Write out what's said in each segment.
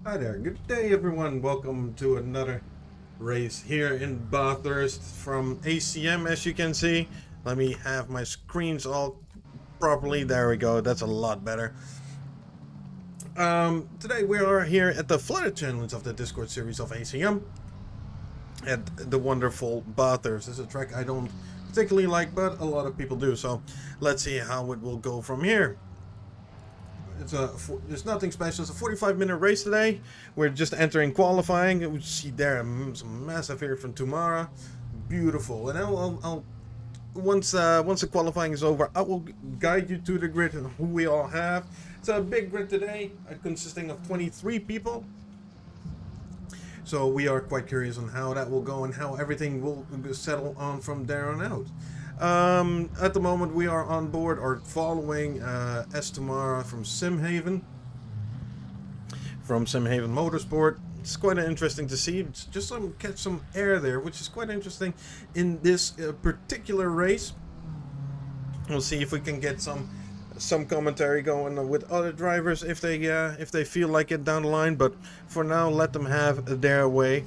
Hi there, good day everyone. Welcome to another race here in Bathurst from ACM. As you can see, let me have my screens all properly. There we go, that's a lot better. Today we are here at the Flooded Challenge of the Discord series of ACM at the wonderful Bathurst. This is a track I don't particularly like, but a lot of people do, so let's see how it will go from here. It's nothing special. It's a 45-minute race today. We're just entering qualifying. You see there some massive here from Tumara. Beautiful. And I'll once the qualifying is over, I will guide you to the grid and who we all have. It's a big grid today, consisting of 23 people. So we are quite curious on how that will go and how everything will settle on from there on out. At the moment we are on board or following S. Tamara from Simhaven Motorsport. It's quite interesting to see. It's just catch some air there, which is quite interesting in this particular race. We'll see if we can get some commentary going with other drivers if they feel like it down the line, but for now let them have their way.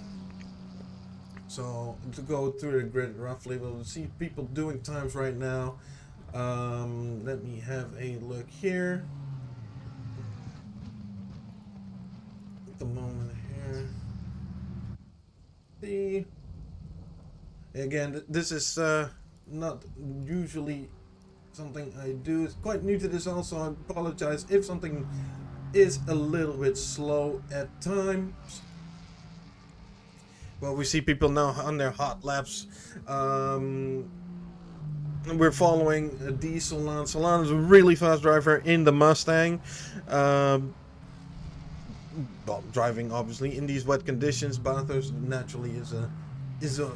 So to go through the grid roughly, we'll see people doing times right now. Let me have a look here. At the moment here. Again, this is not usually something I do. It's quite new to this also. I apologize if something is a little bit slow at times. Well, we see people now on their hot laps. We're following D. Solan. Solan is a really fast driver in the Mustang. Well, driving obviously in these wet conditions. Bathurst naturally is a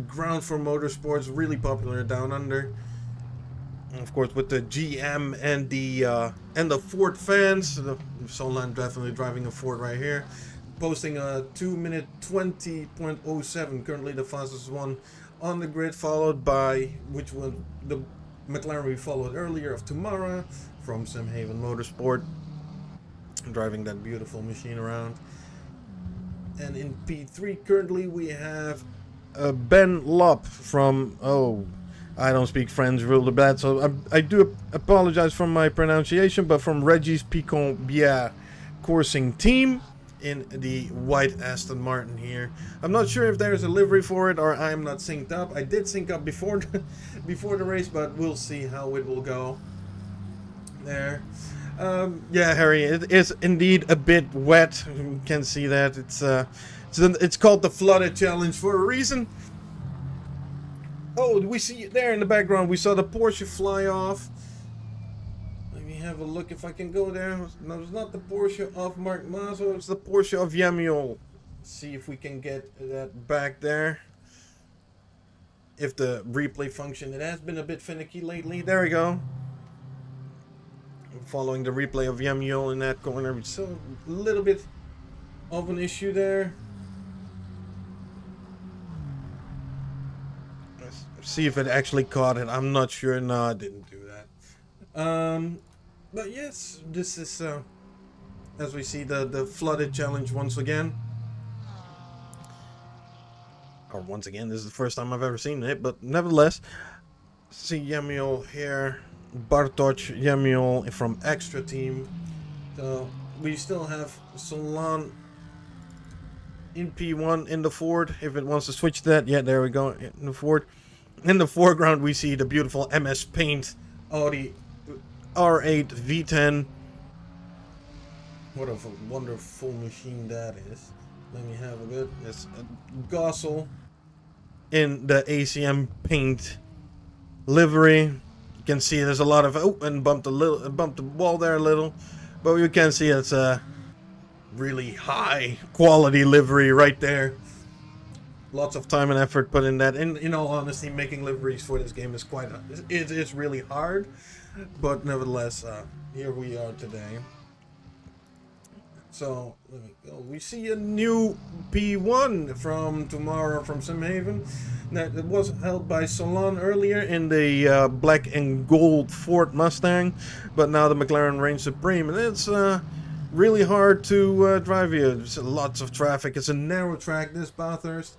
ground for motorsports, really popular down under. And of course, with the GM and the Ford fans, Solan definitely driving a Ford right here. Posting a 2-minute 20.07, currently the fastest one on the grid, followed by which one the McLaren we followed earlier of Tamara from Simhaven Motorsport, driving that beautiful machine around. And in P3 currently we have Ben Lopp from I don't speak French really bad, so I do apologize for my pronunciation, but from Regis Picon Bière coursing team in the white Aston Martin here. I'm not sure if there's a livery for it or I'm not synced up. I did sync up before the race, but we'll see how it will go there. Yeah, Harry, it is indeed a bit wet. You can see that. It's called the Flooded Challenge for a reason. Oh, we see it there in the background. We saw the Porsche fly off. Have a look if I can go there. No, it's not the Porsche of Mark Mazo, it's the Porsche of Yamiol. See if we can get that back there. If the replay function, it has been a bit finicky lately. There we go. Following the replay of Yamiol in that corner. It's still a little bit of an issue there. Let's see if it actually caught it. I'm not sure. No, I didn't do that. But yes, this is, as we see, the Flooded Challenge once again. Or once again, this is the first time I've ever seen it, but nevertheless. See Yamiol here, Bartosz Yamiol from Extra Team. So we still have Solan in P1 in the Ford, if it wants to switch that. Yeah, there we go, in the Ford. In the foreground we see the beautiful MS Paint Audi R8 V10. What a wonderful machine that is. Let me have a look. It's a Gossel in the ACM paint livery. You can see there's a lot of and bumped the wall there a little, but you can see it's a really high quality livery right there. Lots of time and effort put in that. And in all honesty, making liveries for this game is it is really hard. But nevertheless, here we are today. So, let me go. We see a new P1 from Tomorrow from Simhaven. That it was held by Solan earlier in the black and gold Ford Mustang. But now the McLaren reigns supreme. And it's really hard to drive here. There's lots of traffic. It's a narrow track, this Bathurst.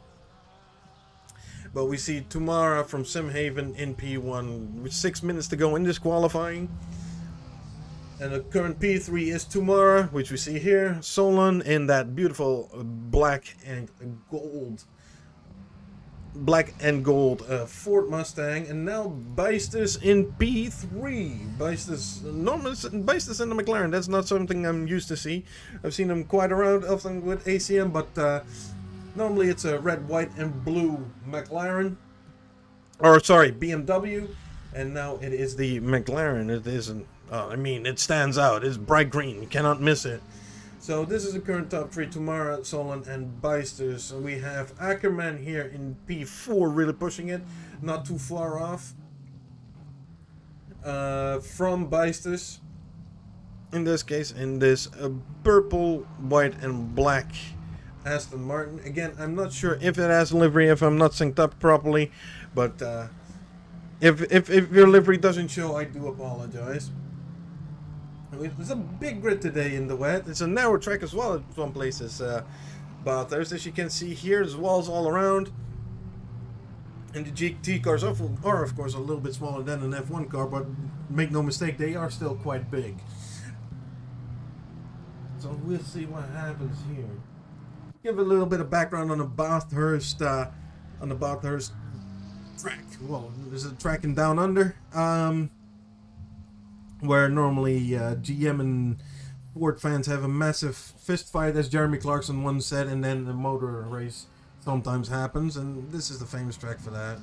But we see Tumara from Simhaven in P1 with 6 minutes to go in this qualifying. And the current P3 is Tumara, which we see here. Solon in that beautiful black and gold Ford Mustang. And now Bathurst in P3. Bathurst in the McLaren. That's not something I'm used to see. I've seen them quite around often with ACM, but normally it's a red, white, and blue McLaren. Or sorry, BMW. And now it is the McLaren. It isn't. I mean, it stands out. It's bright green. You cannot miss it. So this is the current top three. Tumara, Solon, and Bathurst. So we have Ackerman here in P4 really pushing it. Not too far off from Bathurst. In this case, in this purple, white, and black Aston Martin. Again, I'm not sure if it has livery, if I'm not synced up properly. But if your livery doesn't show, I do apologize. There's a big grid today in the wet. It's a narrow track as well at some places. Bathurst, as you can see here, there's walls all around. And the GT cars are of course a little bit smaller than an F1 car, but make no mistake, they are still quite big. So we'll see what happens here. Give a little bit of background on the Bathurst track. Well, there's a track in Down Under. Where normally GM and Ford fans have a massive fist fight, as Jeremy Clarkson once said, and then the motor race sometimes happens, and this is the famous track for that.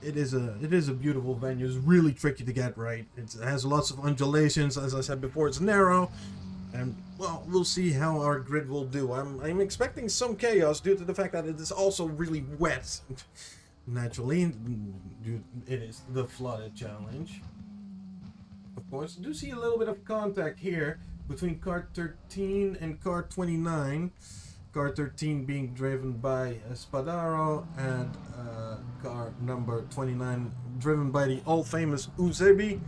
It is a beautiful venue. It's really tricky to get right. It has lots of undulations, as I said before. It's narrow, and well, we'll see how our grid will do. I'm expecting some chaos due to the fact that it is also really wet. Naturally, it is the flooded challenge. Of course, I do see a little bit of contact here between car 13 and car 29. Car 13 being driven by Spadaro and car number 29 driven by the all-famous Uzebi.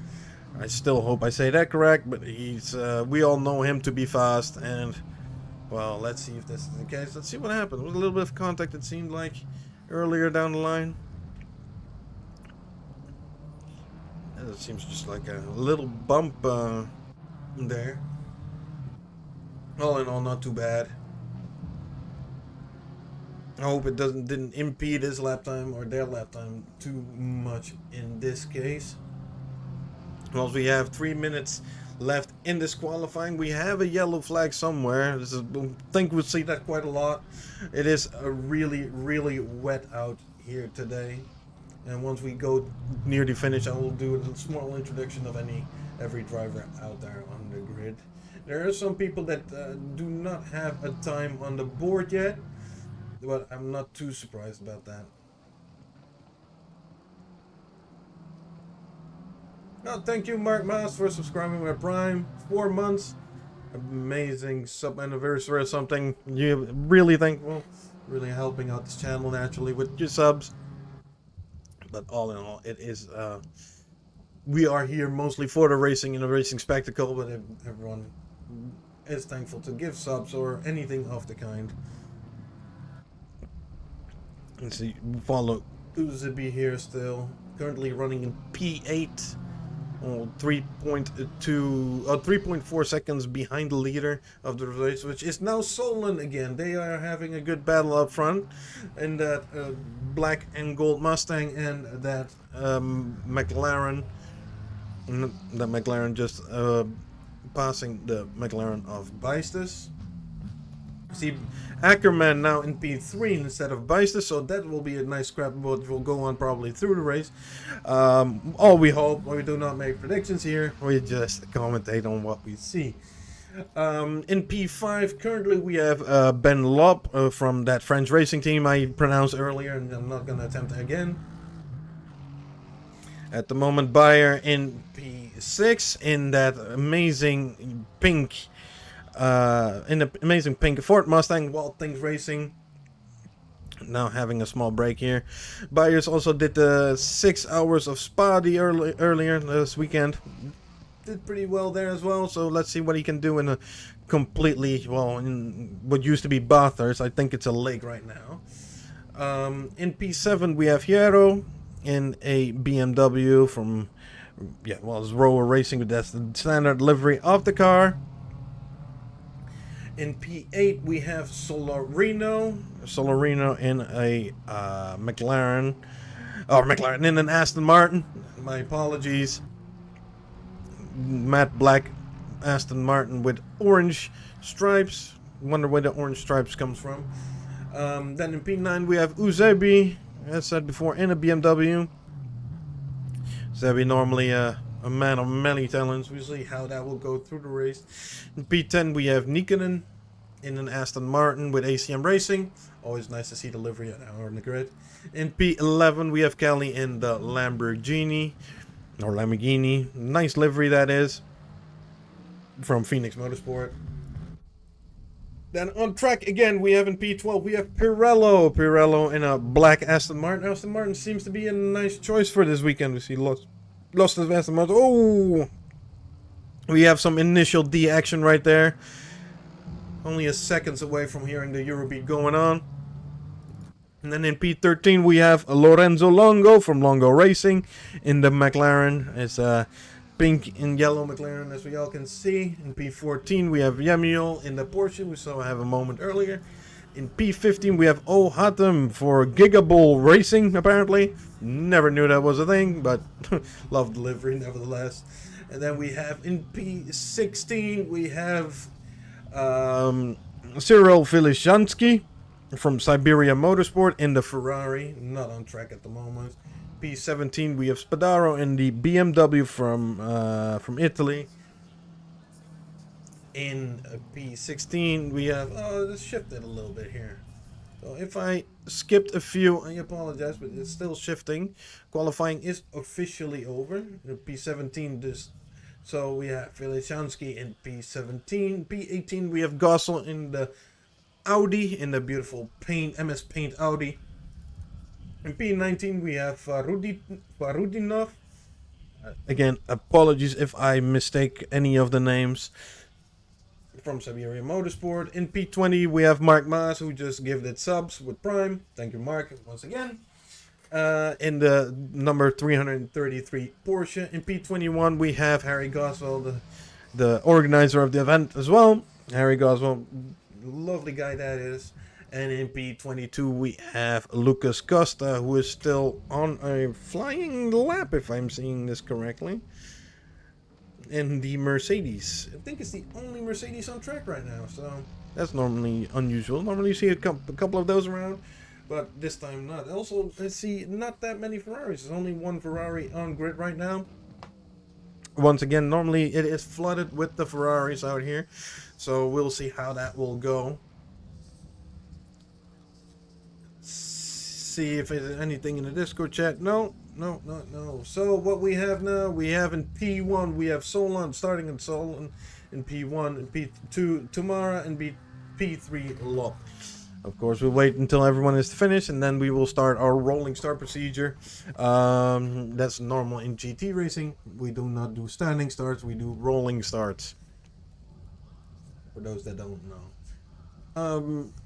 I still hope I say that correct, but he's we all know him to be fast, and well, let's see if this is the case. Let's see what happens. There was a little bit of contact, it seemed like, earlier down the line. It seems just like a little bump there. All in all, not too bad. I hope it didn't impede his lap time or their lap time too much in this case. Well, we have 3 minutes left in this qualifying. We have a yellow flag somewhere. I think we'll see that quite a lot. It is a really wet out here today. And once we go near the finish, I will do a small introduction of every driver out there on the grid. There are some people that do not have a time on the board yet, but I'm not too surprised about that. Oh, thank you, Mark Maas, for subscribing with Prime. 4 months. Amazing sub anniversary or something. You really thankful. Really helping out this channel naturally with your subs. But all in all, it is we are here mostly for the racing and the racing spectacle, but everyone is thankful to give subs or anything of the kind. And see, follow Uzebi here still, currently running in P8. 3.4 seconds behind the leader of the race, which is now Solon again. They are having a good battle up front in that black and gold Mustang and that McLaren. The McLaren just passing the McLaren of Bathurst. See, Ackerman now in P3 instead of Bathurst, so that will be a nice scrap which will go on probably through the race. All we hope, we do not make predictions here, we just commentate on what we see. In P5 currently we have Ben Lob from that French racing team I pronounced earlier, and I'm not going to attempt it again. At the moment, Bayer in P6 in that amazing pink Ford Mustang, Wild Things Racing. Now having a small break here. Bayers also did the 6 hours of Spa earlier this weekend. did pretty well there as well. So let's see what he can do in a completely, well, in what used to be Bathurst. I think it's a lake right now. In P7 we have Hierro in a BMW from, yeah, well, it's Rower Racing, that's the standard livery of the car. In P8 we have Solarino in a McLaren, or McLaren in an Aston Martin. My apologies. Matte black Aston Martin with orange stripes. Wonder where the orange stripes comes from. Then in P9 we have Uzebi, as said before, in a BMW. Uzebi normally a man of many talents. We'll see how that will go through the race. In P10 we have Nikkonen in an Aston Martin with ACM Racing. Always nice to see the livery on the grid. In P11 we have Kelly in the Lamborghini. Nice livery that is. From Phoenix Motorsport. Then on track again, we have in P12, we have Pirello in a black Aston Martin. Aston Martin seems to be a nice choice for this weekend. We see lots of Aston Martin. Oh! We have some initial D action right there. Only a seconds away from hearing the Eurobeat going on. And then in P13, we have Lorenzo Longo from Longo Racing in the McLaren. It's a pink and yellow McLaren, as we all can see. In P14 we have Yamiel in the Porsche, we saw have a moment earlier. In P15 we have Hatem for Gigabull Racing, apparently. Never knew that was a thing, but love delivery nevertheless. And then we have in P16 we have Cyril Filishansky from Siberia Motorsport in the Ferrari, not on track at the moment. P17 we have Spadaro in the BMW from Italy. In P16 we have, this shifted a little bit here. So if I skipped a few, I apologize, but it's still shifting. Qualifying is officially over. In P17 this, so we have Filishansky in P17. P18 we have Gossel in the Audi, in the beautiful MS Paint Audi. In P19 we have Farudinov. Again, apologies if I mistake any of the names. From Siberia Motorsport. In P20 we have Mark Maas, who just gifted subs with Prime. Thank you, Mark, once again. In the number 333 Porsche. In P21 we have Harry Goswell, the organizer of the event as well. Harry Goswell, lovely guy that is. And in P22 we have Lucas Costa, who is still on a flying lap, if I'm seeing this correctly, in the Mercedes. I think it's the only Mercedes on track right now, so that's normally unusual. Normally you see a couple of those around, but this time not. Also, I see not that many Ferraris. There's only one Ferrari on grid right now. Once again, normally it is flooded with the Ferraris out here, so we'll see how that will go. See if there's anything in the Discord chat. No. So what we have now, we have in P1 we have Solon, starting in Solon in P1, and P2 Tamara, and P3 Lop. Of course, we'll wait until everyone is finished, and then we will start our rolling start procedure. That's normal in GT racing. We do not do standing starts, we do rolling starts, for those that don't know.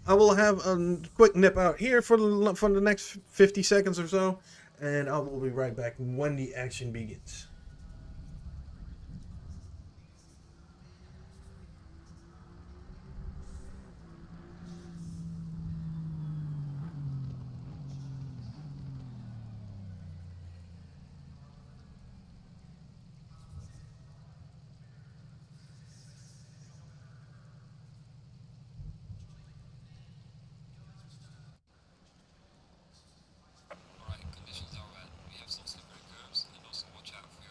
I will have a quick nip out here for the next 50 seconds or so, and I will be right back when the action begins. Alright, conditions are wet. We have some slippery curves, and also watch out for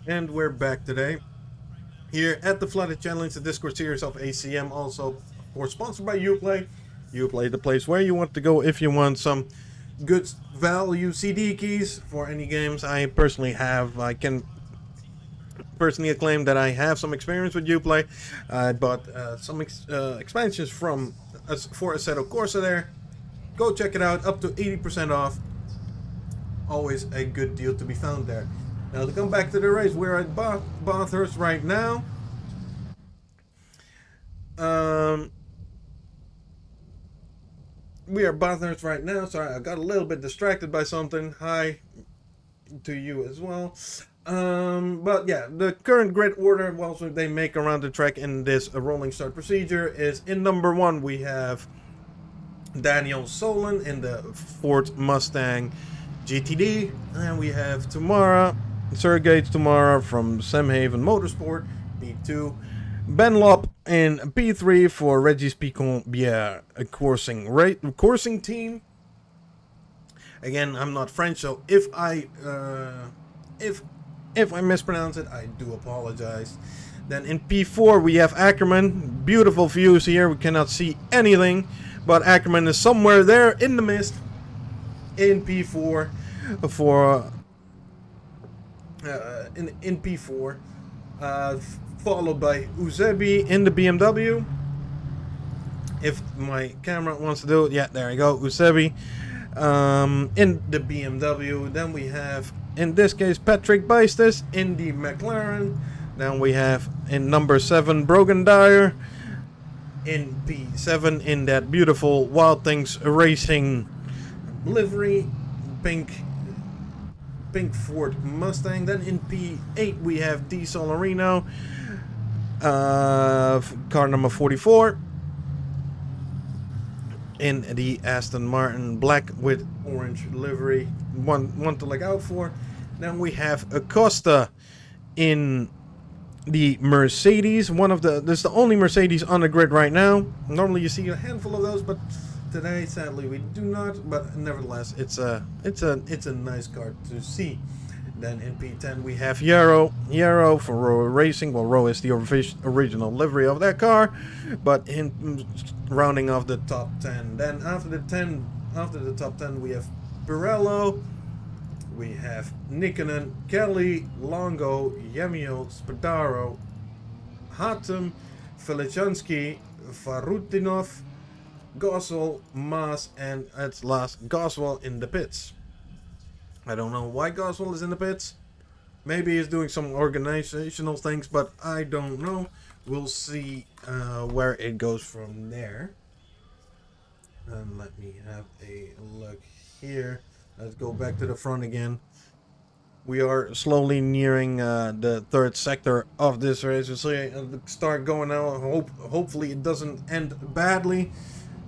And we're back today here at the Flooded Challenge, the Discord series of ACM. Also, of course, sponsored by Uplay. Uplay, the place where you want to go if you want some good value CD keys for any games. I personally have. I can personally claim that I have some experience with Uplay. I bought some expansions from for Assetto Corsa there. Go check it out, up to 80% off. Always a good deal to be found there. Now to come back to the race, we're at Bathurst right now. We are Bathurst right now. Sorry, I got a little bit distracted by something. Hi to you as well. But yeah, the current grid order, well, so they make around the track in this rolling start procedure is in number 1 we have Daniel Solon in the Ford Mustang GTD, and we have Sergei Tamara from Samhaven Motorsport P2, Ben Lop in P3 for Regis Picon Bière, a coursing team. Again, I'm not French, so if I mispronounce it, I do apologize. Then in P4 we have Ackerman. Beautiful views here. We cannot see anything, but Ackerman is somewhere there in the mist in P4 for in P4, followed by Uzebi in the BMW. If my camera wants to do it, yeah, there you go, Uzebi in the BMW. Then we have, in this case, Patrick Beistes in the McLaren. Then we have in number 7 Brogan Dyer in P7 in that beautiful Wild Things Racing livery, pink Ford Mustang. Then in P8 we have Di Solarino, car number 44, in the Aston Martin black with orange livery. One to look out for. Then we have Acosta in the Mercedes. This is the only Mercedes on the grid right now. Normally you see a handful of those, but today sadly we do not. But nevertheless, it's a nice car to see. Then in P10 we have Yarrow for Row Racing. Well, Row is the original livery of that car, but in rounding off the top 10. Then after the top 10 we have Pirello, we have Nikkonen, Kelly, Longo, Yemio, Spadaro, Hatem, Felichansky, Farutinov, Goswell, Maas, and at last Goswell in the pits. I don't know why Goswell is in the pits. Maybe he's doing some organizational things, but I don't know. We'll see where it goes from there. And let me have a look here. Let's go back to the front again. We are slowly nearing the third sector of this race. We'll see start going now. Hopefully it doesn't end badly.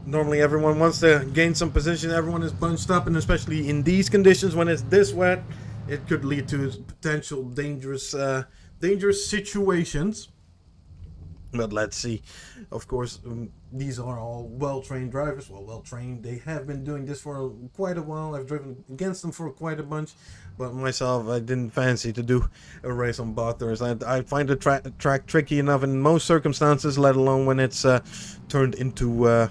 Normally everyone wants to gain some position. Everyone is bunched up, and especially in these conditions when it's this wet, it could lead to potential dangerous situations. But let's see. Of course, these are all well-trained drivers. Well-trained. They have been doing this for quite a while. I've driven against them for quite a bunch. But myself, I didn't fancy to do a race on Bathurst. I find the track tricky enough in most circumstances, let alone when it's turned into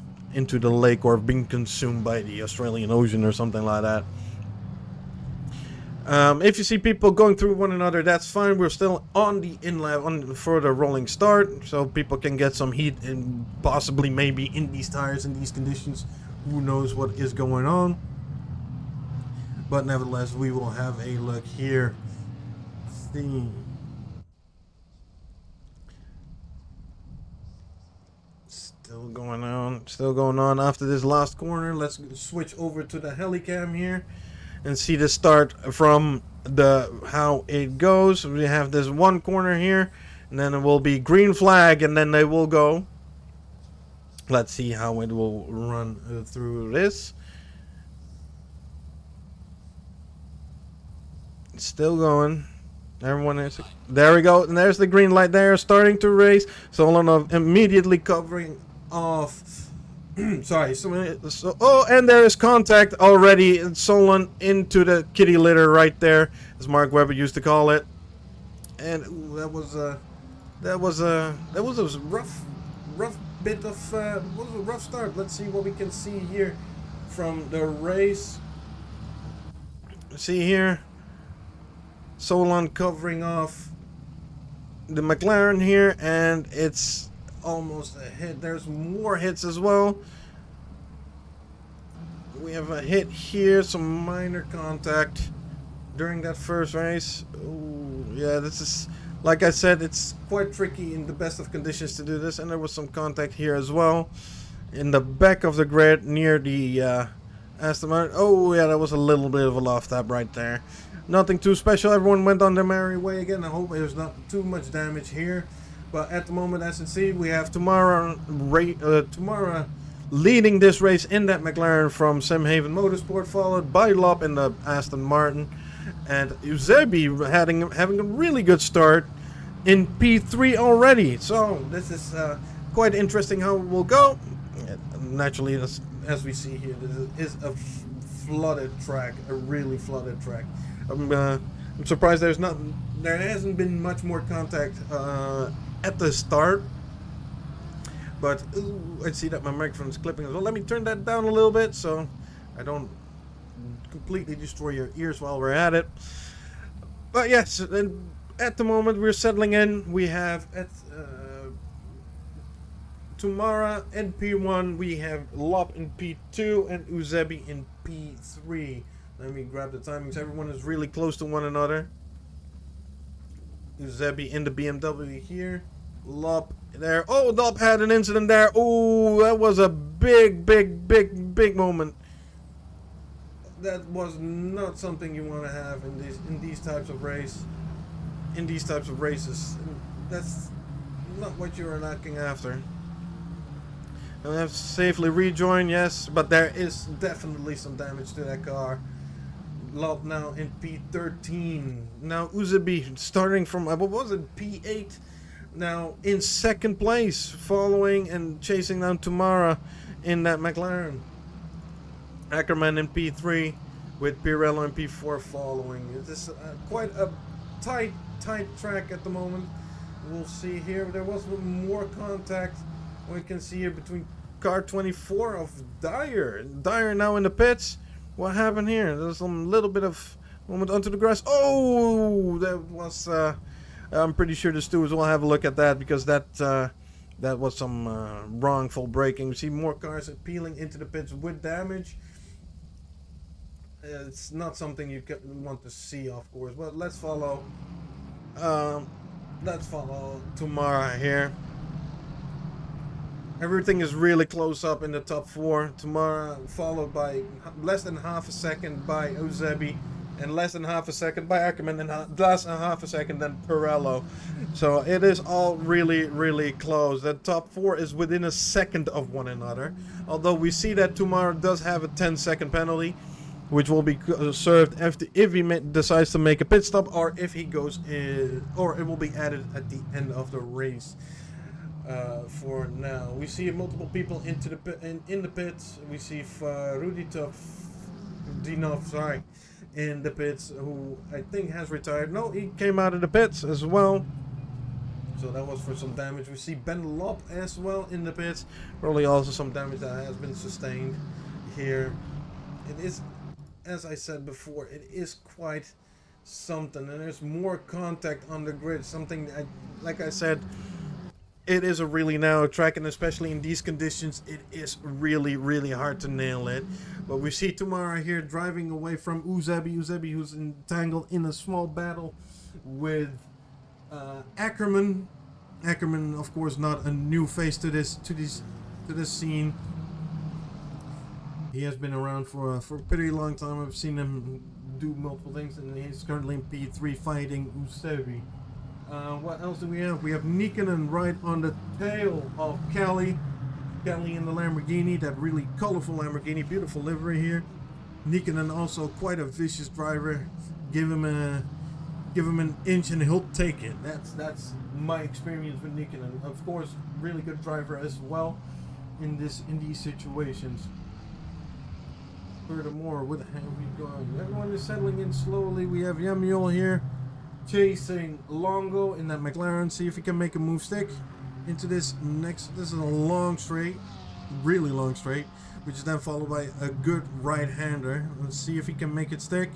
the lake or being consumed by the Australian Ocean or something like that. If you see people going through one another, that's fine. We're still on the inlet for the rolling start, so people can get some heat and possibly maybe in these tires in these conditions. Who knows what is going on? But nevertheless, we will have a look here. See. Still going on after this last corner. Let's switch over to the helicam here and see the start from how it goes. We have this one corner here, and then it will be green flag, and then they will go. Let's see how it will run through this. It's still going. Everyone is there. We go, and there's the green light there, starting to race. Solonov immediately covering off. Sorry. And there is contact already. Solon into the kitty litter right there, as Mark Webber used to call it. And ooh, that was a rough bit of was a rough start. Let's see what we can see here from the race. See here, Solon covering off the McLaren here, and it's almost a hit. There's more hits as well. We have a hit here, some minor contact during that first race. Ooh, yeah, this is, like I said, it's quite tricky in the best of conditions to do this, and there was some contact here as well in the back of the grid near the Aston Martin. Oh yeah, that was a little bit of a loft tap right there. Nothing too special. Everyone went on their merry way again. I hope there's not too much damage here. But at the moment, as you see, we have Tamara leading this race in that McLaren from Simhaven Motorsport, followed by Lop in the Aston Martin. And Eusebi having a really good start in P3 already. So this is quite interesting how it will go. Naturally, as we see here, this is a flooded track, a really flooded track. I'm surprised there hasn't been much more contact at the start. But ooh, I see that my microphone is clipping as well. Let me turn that down a little bit so I don't completely destroy your ears while we're at it. But yes, and at the moment we're settling in. We have at Tumara in P1, we have Lop in P2 and Uzebi in P3. Let me grab the timings. Everyone is really close to one another. Uzebi in the BMW here. Lop there. Oh, Lop had an incident there. Oh, that was a big moment. That was not something you want to have in these types of races. That's not what you are looking after. And we have to safely rejoin, yes, but there is definitely some damage to that car. Lop now in P13. Now Uzebi starting from, what was it, P8? Now in second place, following and chasing down Tamara in that McLaren. Ackerman in P3 with Pirello in P4 following. It is quite a tight track at the moment. We'll see here. There was more contact. We can see here between car 24 of Dyer. Dyer now in the pits. What happened here? There's some little bit of moment onto the grass. Oh, that was. I'm pretty sure the stewards will have a look at that because that was some wrongful braking. We see more cars peeling into the pits with damage. It's not something you want to see, of course. But let's follow. Tamara here. Everything is really close up in the top four. Tamara followed by less than half a second by Uzebi, and less than half a second by Ackerman, and less than half a second than Pirello. So it is all really close. The top four is within a second of one another. Although we see that Tamara does have a 10-second penalty, which will be served if he decides to make a pit stop, or if he goes in, or it will be added at the end of the race. For now, we see multiple people into the in the pits. We see Dinov, in the pits, who I think has retired. No, he came out of the pits as well. So that was for some damage. We see Ben Lop as well in the pits. Probably also some damage that has been sustained here. It is, as I said before, it is quite something, and there's more contact on the grid. Something that, like I said, it is a really narrow track, and especially in these conditions, it is really hard to nail it. But we see Tamara here driving away from Uzebi. Uzebi, who's entangled in a small battle with Ackerman. Ackerman, of course, not a new face to this scene. He has been around for a pretty long time. I've seen him do multiple things, and he's currently in P3 fighting Uzebi. What else do we have? We have Nikkanen right on the tail of Kelly. Kelly in the Lamborghini, that really colorful Lamborghini, beautiful livery here. Nikkanen also quite a vicious driver. Give him an inch and he'll take it. That's my experience with Nikkanen. Of course, really good driver as well in these situations. Furthermore, what have we going? Everyone is settling in slowly. We have Yamiel here chasing Longo in that McLaren. See if he can make a move stick into this next. This is a long straight, really long straight, which is then followed by a good right-hander. Let's see if he can make it stick.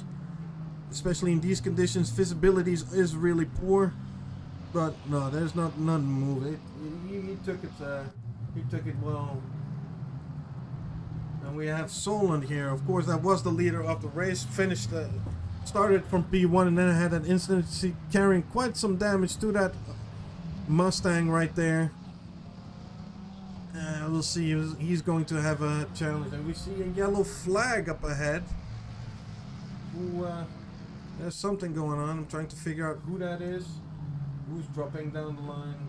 Especially in these conditions, visibility is really poor. But no, there's not none move. He took it. He took it well. And we have Solon here. Of course, that was the leader of the race. Finished. Started from P1 and then had an incident carrying quite some damage to that Mustang right there. We'll see. He's going to have a challenge. And we see a yellow flag up ahead. Ooh, there's something going on. I'm trying to figure out who that is. Who's dropping down the line?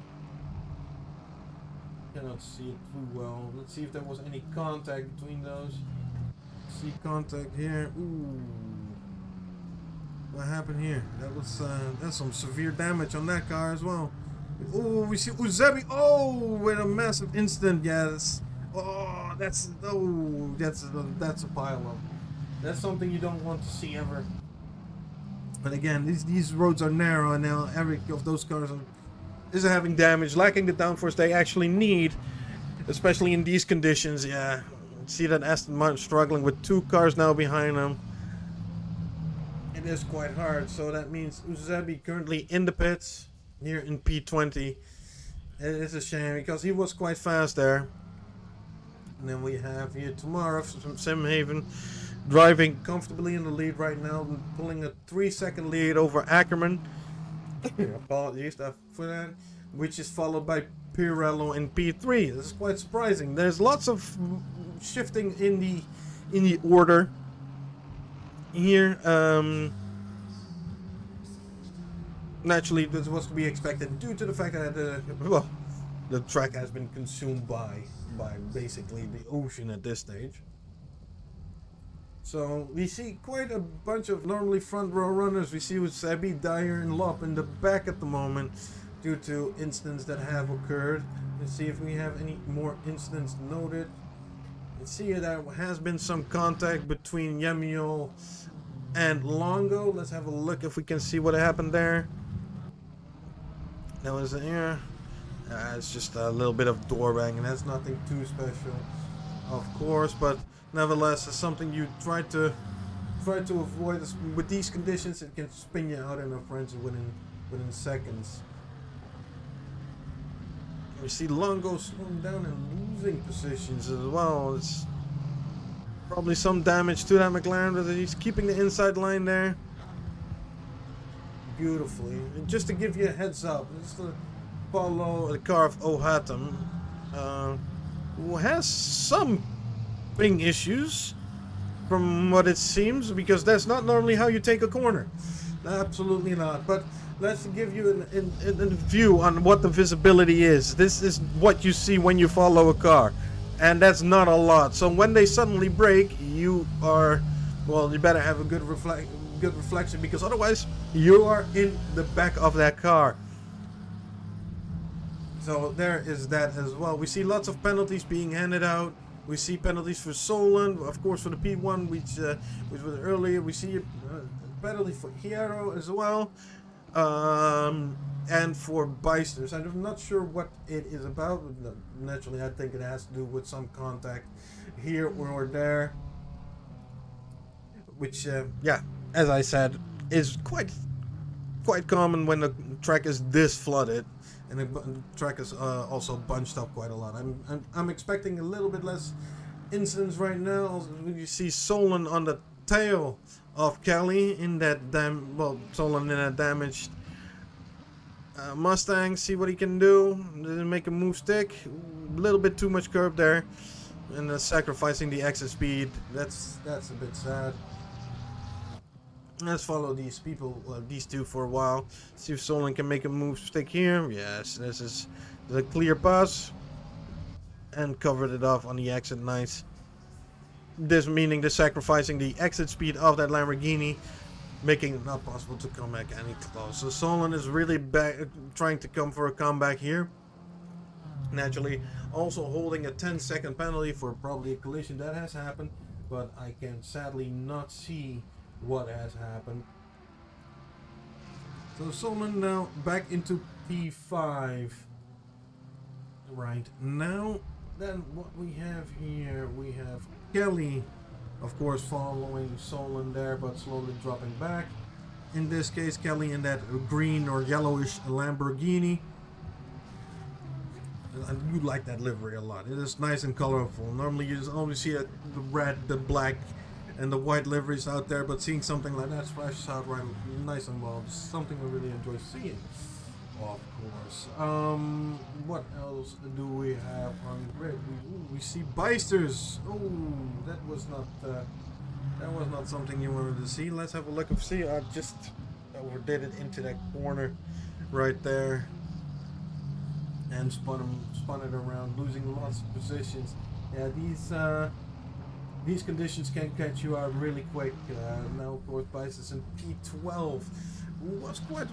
Cannot see it too well. Let's see if there was any contact between those. See contact here. Ooh. What happened here? That was that's some severe damage on that car as well. Oh, we see Uzebi. Oh, with a massive incident. Yes. Oh, that's a pile up. That's something you don't want to see ever. But again, these roads are narrow, and now every of those cars is having damage, lacking the downforce they actually need, especially in these conditions. Yeah, see that Aston Martin struggling with 2 cars now behind them. It is quite hard, so that means Uzebi currently in the pits here in P20. It is a shame because he was quite fast there. And then we have here Tamara from Simhaven driving comfortably in the lead right now, pulling a 3-second lead over Ackerman. Apologies for that. Which is followed by Pirello in P3. This is quite surprising. There's lots of shifting in the order here. Naturally, this was to be expected due to the fact that the track has been consumed by basically the ocean at this stage. So we see quite a bunch of normally front row runners. We see with Sabi, Dyer, and Lop in the back at the moment due to incidents that have occurred. Let's see if we have any more incidents noted. Let's see if there has been some contact between Yamiel and Longo. Let's have a look if we can see what happened there. That was here. It's just a little bit of door banging. That's nothing too special, of course, but nevertheless, it's something you try to avoid. With these conditions, it can spin you out in a frenzy within seconds. We see Longo slowing down and losing positions as well. It's probably some damage to that McLaren, but he's keeping the inside line there beautifully. And just to give you a heads up, just to follow the car of Ohatam, who has some ping issues from what it seems, because that's not normally how you take a corner. Absolutely not. But let's give you a view on what the visibility is. This is what you see when you follow a car, and that's not a lot. So when they suddenly brake, you better have a good reflection, because otherwise you are in the back of that car. So there is that as well. We see lots of penalties being handed out. We see penalties for Solon, of course, for the P1, which was earlier. We see a penalty for Hierro as well, and for Beisters. I'm not sure what it is about. Naturally, I think it has to do with some contact here or there, which, as I said, is quite common when the track is this flooded. And the track is also bunched up quite a lot. I'm expecting a little bit less incidents right now. Also, you see Solon on the tail of Kelly in that Solon in a damaged Mustang. See what he can do. Didn't make a move stick. A little bit too much curb there, and sacrificing the exit speed. That's a bit sad. Let's follow these people, these two, for a while. See if Solon can make a move stick here. Yes, this is the clear pass. And covered it off on the exit. Nice. This meaning the sacrificing the exit speed of that Lamborghini, making it not possible to come back any closer. So Solon is really trying to come for a comeback here. Naturally, also holding a 10-second penalty for probably a collision that has happened. But I can sadly not see what has happened. So Solon now back into P5. Right now, then what we have here, we have Kelly, of course, following Solon there, but slowly dropping back. In this case, Kelly in that green or yellowish Lamborghini. And you like that livery a lot. It is nice and colorful. Normally you just only see the red, the black, and the white liveries out there, but seeing something like that splashes out right nice and well. It's something I really enjoy seeing. Of course. What else do we have on grid? We see Beisters. Oh, that was not something you wanted to see. Let's have a look. See, I just overdid it into that corner right there and spun it around, losing lots of positions. Yeah, these conditions can catch you out really quick. Now, of course, Beisters in P12 was quite.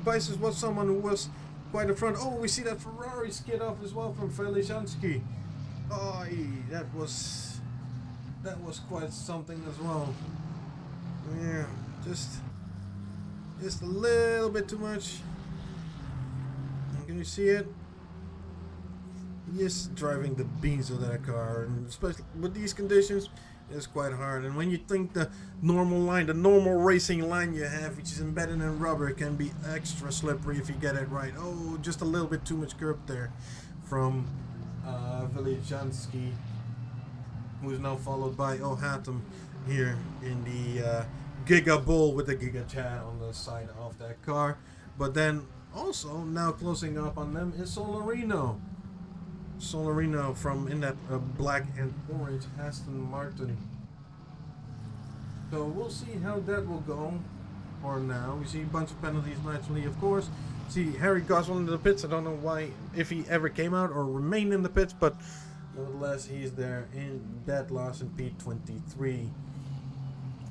Beisters was someone who was quite in front. Oh, we see that Ferrari skid off as well from Felicianski. Oh, that was quite something as well. Yeah, just a little bit too much. Can you see it? Yes, driving the beans of that car, and especially with these conditions, it's quite hard. And when you think the normal line, the normal racing line you have, which is embedded in rubber, can be extra slippery if you get it right. Oh, just a little bit too much curb there from Vilijansky, who is now followed by O'Hatham here in the Giga Bull with the Giga Chat on the side of that car. But then also now closing up on them is Solarino from in that black and orange Aston Martin. So we'll see how that will go for now. We see a bunch of penalties naturally, of course. See Harry Goswell in the pits. I don't know why, if he ever came out or remained in the pits, but nevertheless he's there in dead last in P23.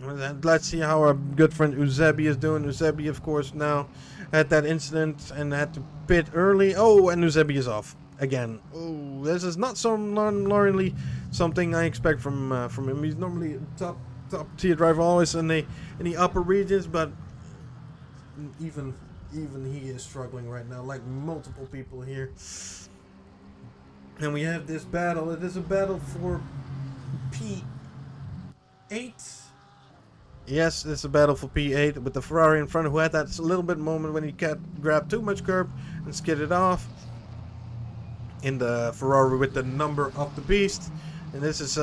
And let's see how our good friend Uzebi is doing. Uzebi, of course, now had that incident and had to pit early. Oh, and Uzebi is off again. Oh, this is not normally something I expect from him. He's normally top tier driver, always in the upper regions, but even he is struggling right now, like multiple people here. And we have this battle. It is a battle for P8. Yes, it's a battle for P8 with the Ferrari in front, who had that little bit moment when he grabbed too much curb and skidded off. In the Ferrari with the number of the beast. And this is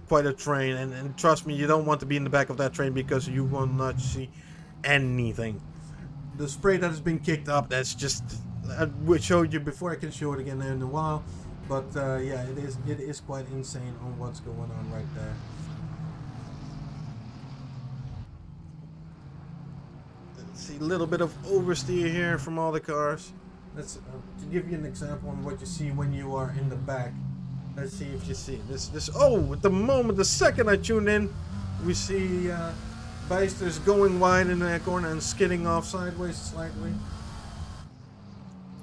quite a train. And trust me, you don't want to be in the back of that train because you will not see anything. The spray that has been kicked up, that's just... I showed you before. I can show it again in a while. But yeah, it is quite insane on what's going on right there. See a little bit of oversteer here from all the cars. Let's to give you an example on what you see when you are in the back. Let's see if you see this. Oh, at the moment, the second I tuned in, we see Beisters going wide in that corner and skidding off sideways slightly.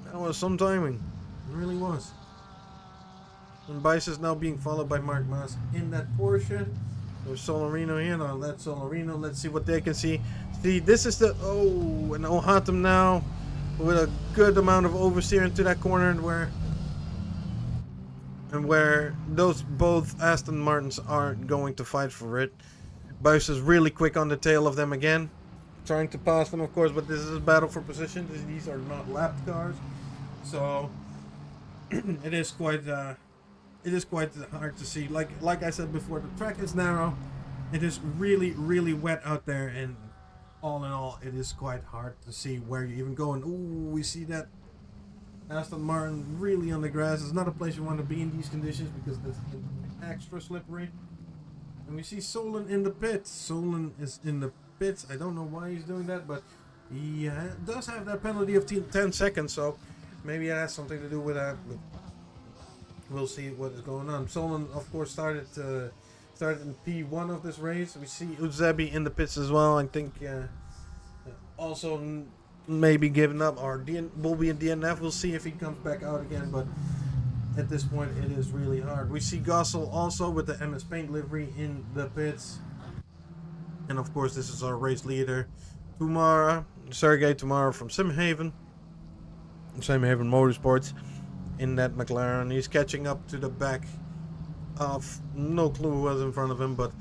That was some timing. It really was. And Beisters now being followed by Mark Maas in that Porsche. There's Solarino here. Now that's Solarino. Let's see what they can see. See, this is the... Oh, and O'Hatham now with a good amount of oversteer into that corner, and where those both Aston Martins aren't going to fight for it. Beisters really quick on the tail of them again, trying to pass them, of course, but this is a battle for position. These are not lapped cars, so it is quite hard to see. Like I said before, the track is narrow. It is really wet out there, and all in all, it is quite hard to see where you're even going. Ooh, we see that Aston Martin really on the grass. It's not a place you want to be in these conditions because it's extra slippery. And we see Solon in the pits. Solon is in the pits. I don't know why he's doing that, but he does have that penalty of 10 seconds, so maybe it has something to do with that. But we'll see what is going on. Solon, of course, started in P1 of this race. We see Uzebi in the pits as well. I think also maybe giving up, or will be in DNF. We'll see if he comes back out again, but at this point it is really hard. We see Gossel also with the MS Paint livery in the pits. And of course this is our race leader, Kumara, Sergey tomorrow from Simhaven Motorsports in that McLaren. He's catching up to the back of, no clue who was in front of him, but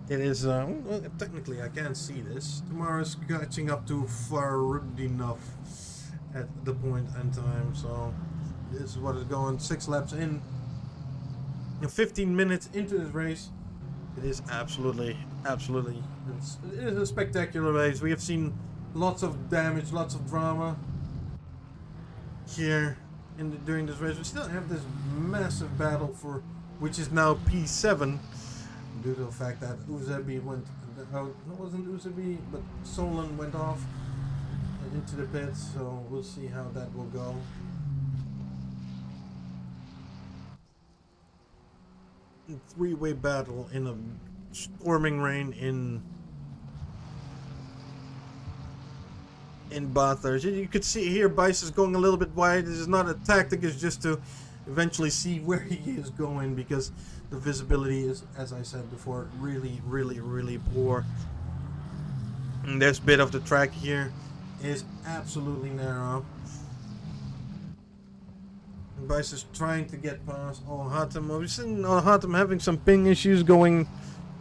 it is, well, technically I can't see this. Tomorrow's catching up to Farudinov at the point in time, so this is what is going 6 laps in. 15 minutes into this race. It is absolutely, it is a spectacular race. We have seen lots of damage, lots of drama here during this race. We still have this massive battle for, which is now P7, due to the fact that Uzebi went out. No, it wasn't Uzebi, but Solon went off into the pits, so we'll see how that will go. Three-way battle in a storming rain in Bathurst. You could see here Bice is going a little bit wide. This is not a tactic, it's just to eventually see where he is going, because the visibility is, as I said before, really poor. And this bit of the track here is absolutely narrow. Bice is trying to get past Hatem. We've seen Hatem having some ping issues going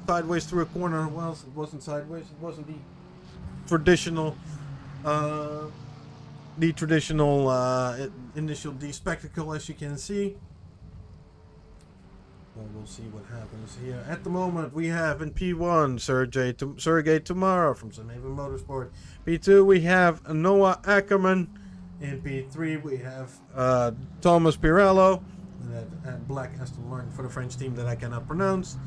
sideways through a corner. Well, it wasn't sideways. It wasn't the traditional initial D-spectacle, as you can see. Well, we'll see what happens here. At the moment, we have in P1 Sergey Tomorrow from Simhaven Motorsport. P2 we have Noah Ackerman. In P3 we have Thomas Pirello, that black Aston Martin for the French team that I cannot pronounce.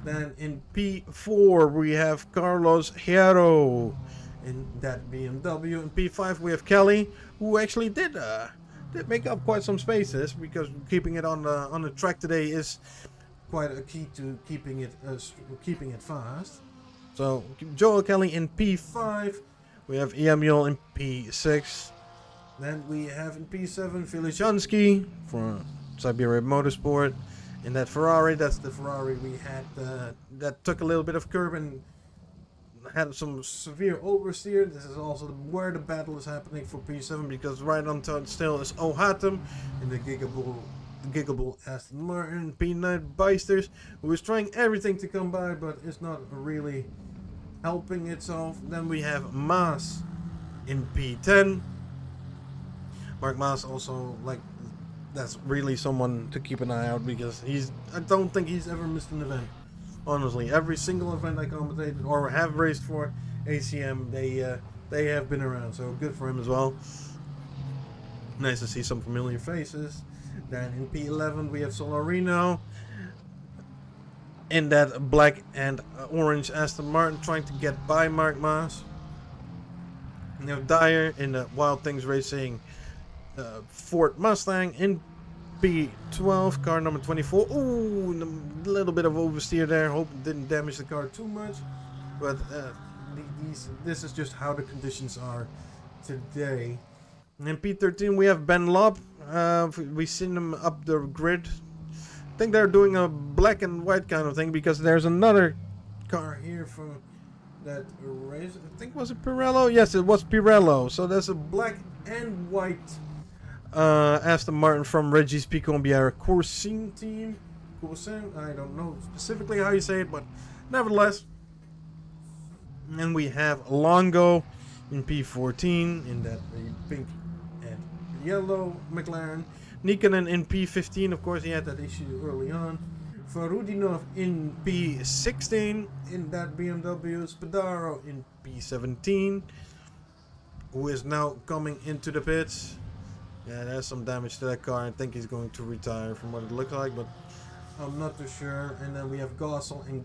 Then in P4 we have Carlos Hierro in that BMW. In P5 we have Kelly, who actually did make up quite some spaces, because keeping it on the track today is quite a key to keeping it fast. So Joel Kelly in P5. We have Emil in P6. Then we have in P7 Filichanski from Siberia Motorsport. In that Ferrari, that's the Ferrari we had that took a little bit of curb and had some severe oversteer. This is also where the battle is happening for P7, because right on top still is Hatem in the giggable Aston Martin. P9 Beisters, who is trying everything to come by, but is not really helping itself. Then we have Maas in P10. Mark Maas also, that's really someone to keep an eye out, because I don't think he's ever missed an event. Honestly, every single event I commentated or have raced for ACM, they have been around, so good for him as well. Nice to see some familiar faces. Then in P11 we have Solarino in that black and orange Aston Martin, trying to get by Mark Maas. You have Dyer in the Wild Things Racing Ford Mustang in P12, car number 24. Ooh, a little bit of oversteer there. Hope it didn't damage the car too much. But this is just how the conditions are today. And in P13 we have Ben Lobb. We've seen him up the grid. I think they're doing a black and white kind of thing, because there's another car here from that race. I think, was it Pirello? Yes, it was Pirello. So there's a black and white Aston Martin from Regis Picombière Coursin team. Coursin, I don't know specifically how you say it, but nevertheless. And we have Longo in P14 in that pink and yellow McLaren. Nikkonen in P15, of course he had that issue early on. Farudinov in P16 in that BMW. Spadaro in P17, who is now coming into the pits. Yeah, there's some damage to that car. I think he's going to retire from what it looks like, but I'm not too sure. And then we have Gossel in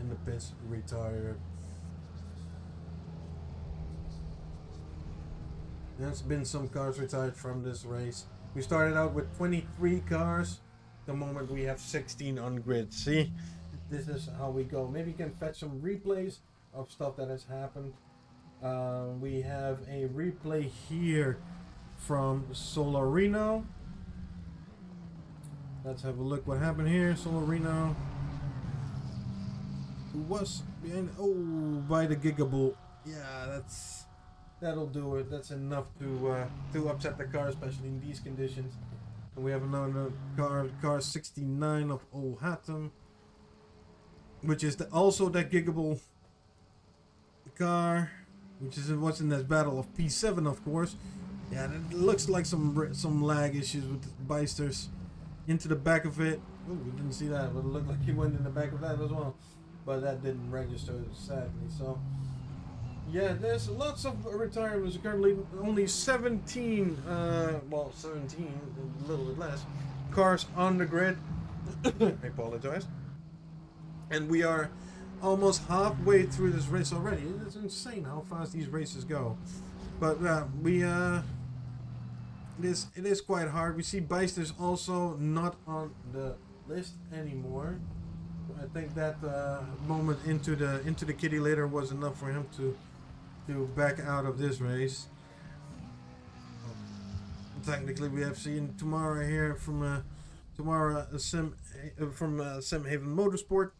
the pits, retired. There's been some cars retired from this race. We started out with 23 cars. The moment we have 16 on grid. See, this is how we go. Maybe you can fetch some replays of stuff that has happened. We have a replay here from Solarino. Let's have a look what happened here. Solarino, who was behind, by the Gigable. Yeah, that'll do it. That's enough to upset the car, especially in these conditions. And we have another car 69 of Old Hatton, which is also that giggable car, which is what's in this battle of P7, of course. Yeah, it looks like some lag issues with the Bysters into the back of it. Oh, we didn't see that, but it looked like he went in the back of that as well. But that didn't register, sadly. So, yeah, there's lots of retirements. Currently, only 17, 17, a little bit less, cars on the grid. I apologize. And we are almost halfway through this race already. It's insane how fast these races go. But it is quite hard. We see Bysters also not on the list anymore. I think that moment into the kitty litter was enough for him to back out of this race. Technically, we have seen Tamara here from Sim Haven Motorsport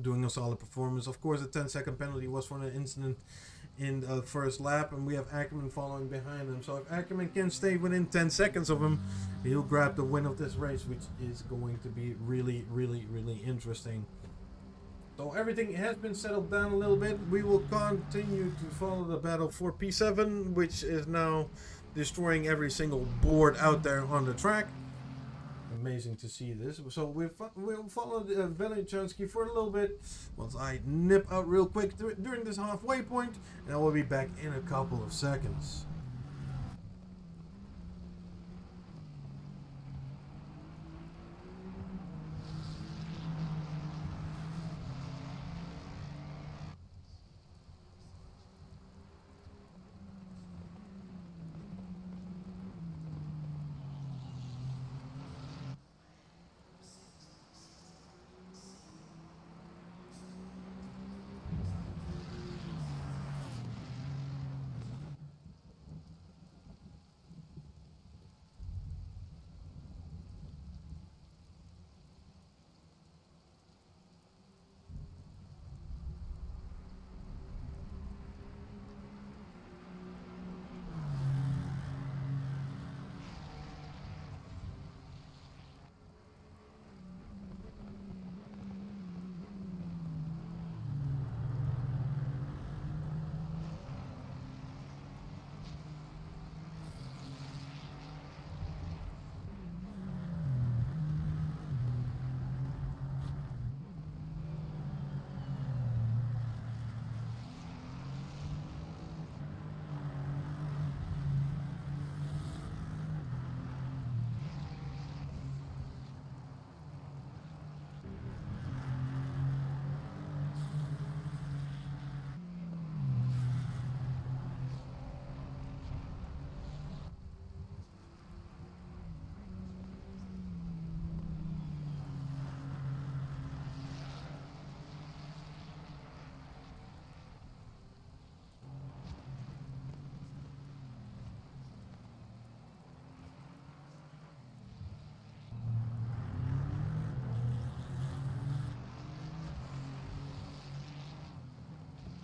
doing a solid performance. Of course, the 10-second penalty was for an incident in the first lap, and we have Ackerman following behind him. So if Ackerman can stay within 10 seconds of him, he'll grab the win of this race, which is going to be really, really, really interesting. So everything has been settled down a little bit. We will continue to follow the battle for P7, which is now destroying every single board out there on the track. Amazing to see this. So we'll follow Velichansky for a little bit once I nip out real quick during this halfway point, and I will be back in a couple of seconds.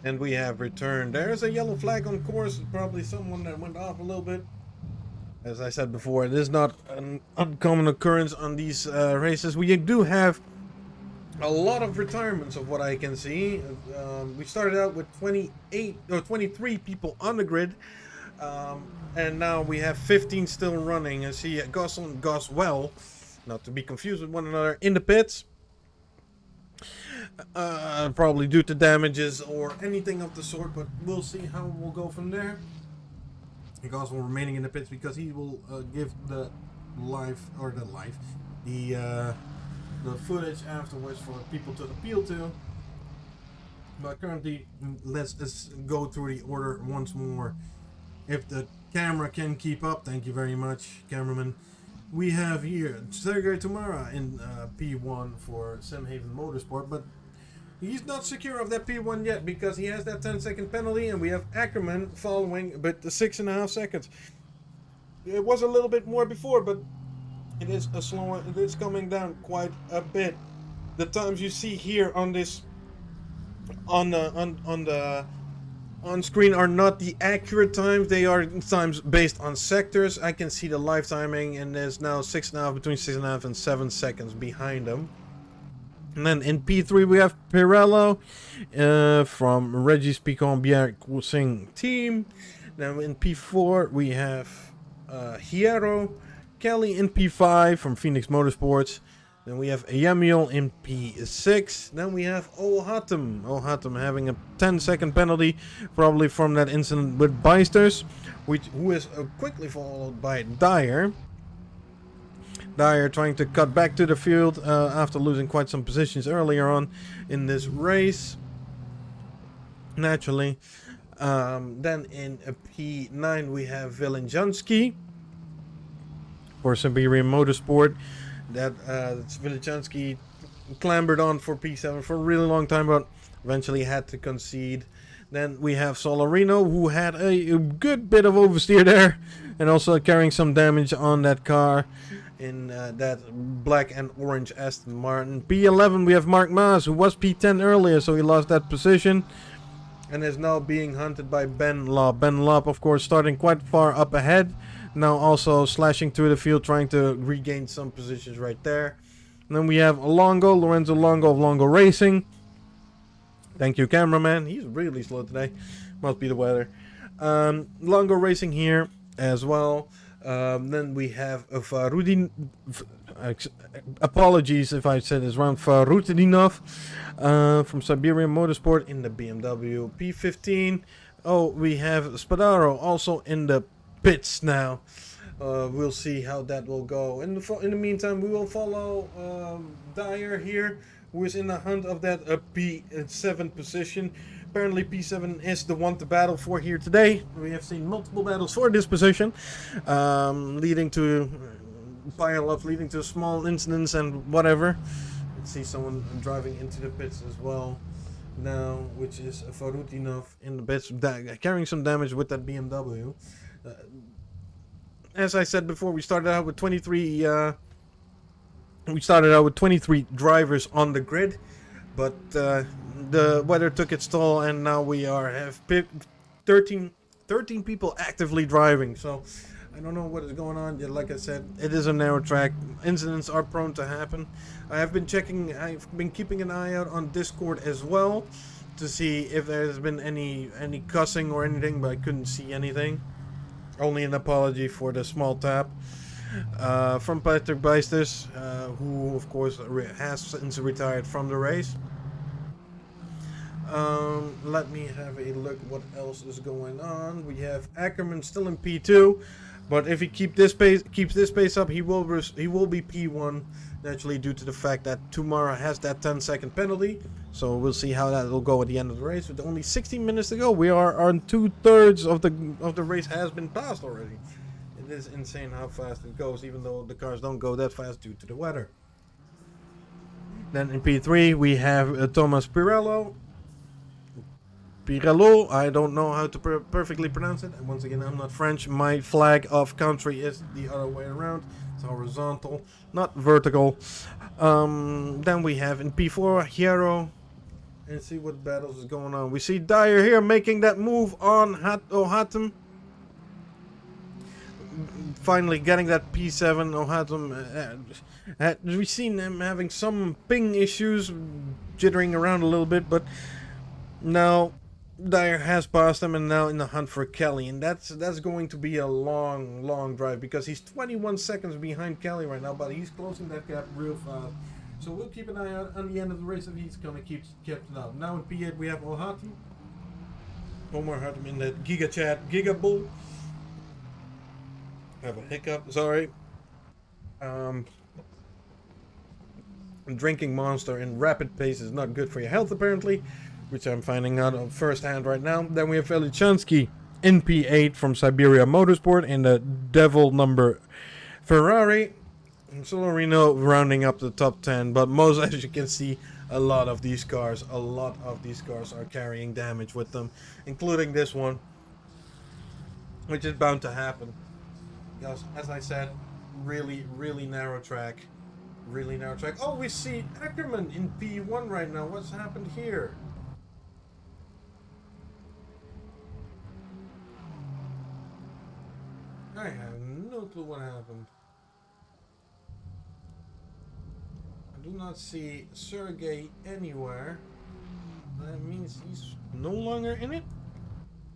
And we have returned. There's a yellow flag on course. Probably someone that went off a little bit. As I said before, it is not an uncommon occurrence on these races. We do have a lot of retirements of what I can see. We started out with 28 or 23 people on the grid. And now we have 15 still running. I see Goss and Goswell, not to be confused with one another, in the pits. Probably due to damages or anything of the sort, but we'll see how we'll go from there. Goswell remaining in the pits because he will give the footage afterwards for people to appeal to. But currently, let's go through the order once more. If the camera can keep up, thank you very much, cameraman. We have here Sergei Tamara in P1 for Simhaven Motorsport, but he's not secure of that P1 yet because he has that 10-second penalty, and we have Ackerman following, but the 6.5 seconds. It was a little bit more before, but it is it is coming down quite a bit. The times you see here on this on the on screen are not the accurate times. They are times based on sectors. I can see the live timing, and there's now 6.5, between 6.5 and 7 seconds behind them. And then in P3 we have Pirello from Regis Picon Singh team. Now in P4 we have Hierro, Kelly in P5 from Phoenix Motorsports. Then we have Yamiel in P6. Then we have Ohatem. Ohatem having a 10-second penalty, probably from that incident with Bathurst, who is quickly followed by Dyer. Dyer trying to cut back to the field after losing quite some positions earlier on in this race. Naturally. Then in P9 we have Vilenjansky for Siberian Motorsport. That Vilenjansky clambered on for P7 for a really long time, but eventually had to concede. Then we have Solarino, who had a good bit of oversteer there, and also carrying some damage on that car in that black and orange Aston Martin. P11 we have Mark Maas, who was P10 earlier, so he lost that position and is now being hunted by Ben Lobb. Ben Lobb, of course, starting quite far up ahead, now also slashing through the field, trying to regain some positions right there. And then we have Lorenzo Longo of Longo Racing. Thank you, cameraman. He's really slow today. Must be the weather. Longo Racing here as well. Then we have Farudin. Apologies if I said this wrong. Farudinov from Siberian Motorsport in the BMW P15. Oh, we have Spadaro also in the pits now. We'll see how that will go. In the meantime, we will follow Dyer here, who is in the hunt of that P7 position. Apparently P7 is the one to battle for here today. We have seen multiple battles for this position, leading to pile-ups, leading to small incidents and whatever. Let's see someone driving into the pits as well now, which is Farutinov in the pits, carrying some damage with that BMW. As I said before, we started out with 23 drivers on the grid, but the weather took its toll, and now we have 13 people actively driving. So I don't know what is going on. Like I said, it is a narrow track. Incidents are prone to happen. I've been keeping an eye out on Discord as well to see if there's been any cussing or anything, but I couldn't see anything. Only an apology for the small tap from Patrick Bathurst, who of course has since retired from the race. Let me have a look what else is going on. We have Ackerman still in P2, but if he keeps this pace up, he will be P1, naturally, due to the fact that Tumara has that 10-second penalty. So we'll see how that will go at the end of the race. With only 16 minutes to go, we are on 2/3 of the race has been passed already. It is insane how fast it goes, even though the cars don't go that fast due to the weather. Then in P3 we have Thomas Pirello, I don't know how to perfectly pronounce it. And once again, I'm not French. My flag of country is the other way around. It's horizontal, not vertical. Then we have in P4 Hierro. And see what battles is going on. We see Dyer here making that move on Ohatem. Finally getting that P7. Ohatem. We've seen him having some ping issues, jittering around a little bit, but now Dyer has passed him and now in the hunt for Kelly, and that's going to be a long drive because he's 21 seconds behind Kelly right now, but he's closing that gap real fast. So we'll keep an eye out on the end of the race if he's going to keep it up. Now in P8 we have Ohatem. Omar Hatem in that Giga Bull. Have a hiccup, sorry. Drinking Monster in rapid pace is not good for your health apparently, which I'm finding out on first hand right now. Then we have Velichansky in P8 from Siberia Motorsport in the Devil number Ferrari. And Solarino rounding up the top 10. But most, as you can see, a lot of these cars are carrying damage with them, including this one, which is bound to happen. Because, as I said, really narrow track. Really narrow track. Oh, we see Ackerman in P1 right now. What's happened here? no clue what happened. I do not see Sergey anywhere. That means he's no longer in it.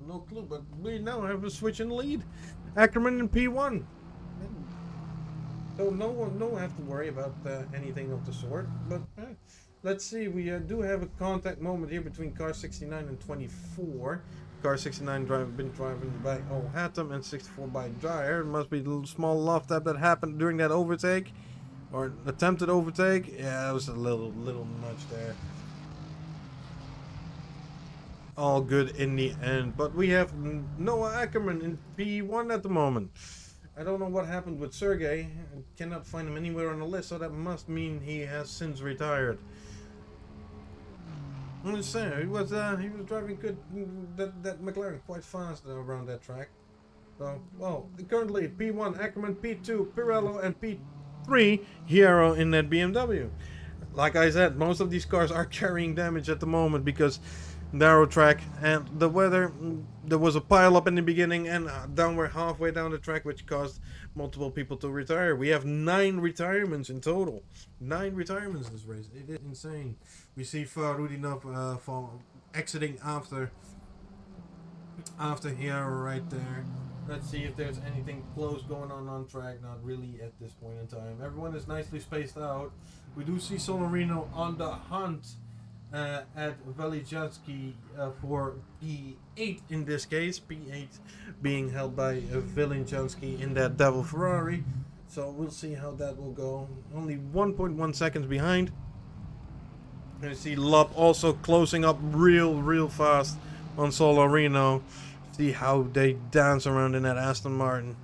No clue, but we now have a switch in the lead. Ackerman in P1. So no one have to worry about anything of the sort. But let's see, we do have a contact moment here between car 69 and 24. Car 69 been driving by O'Hatham and 64 by Dyer. It must be a little small loft tap that happened during that overtake. Or attempted overtake. Yeah, it was a little nudge there. All good in the end. But we have Noah Ackerman in P1 at the moment. I don't know what happened with Sergey. I cannot find him anywhere on the list, so that must mean he has since retired. I'm just saying, he was driving good, that McLaren quite fast around that track. So, well, currently P1 Ackerman, P2 Pirello, and P3 Hierro in that BMW. Like I said, most of these cars are carrying damage at the moment because narrow track and the weather. There was a pile up in the beginning and downward halfway down the track, which caused multiple people to retire. We have 9 retirements in total. 9 retirements this race. It is insane. We see Farudinov exiting after here right there. Let's see if there's anything close going on track. Not really at this point in time. Everyone is nicely spaced out. We do see Solarino on the hunt at Velijansky for P8 in this case. P8 being held by Velijansky in that Devil Ferrari. So we'll see how that will go. Only 1.1 seconds behind. And you see Lop also closing up real fast on Solarino. See how they dance around in that Aston Martin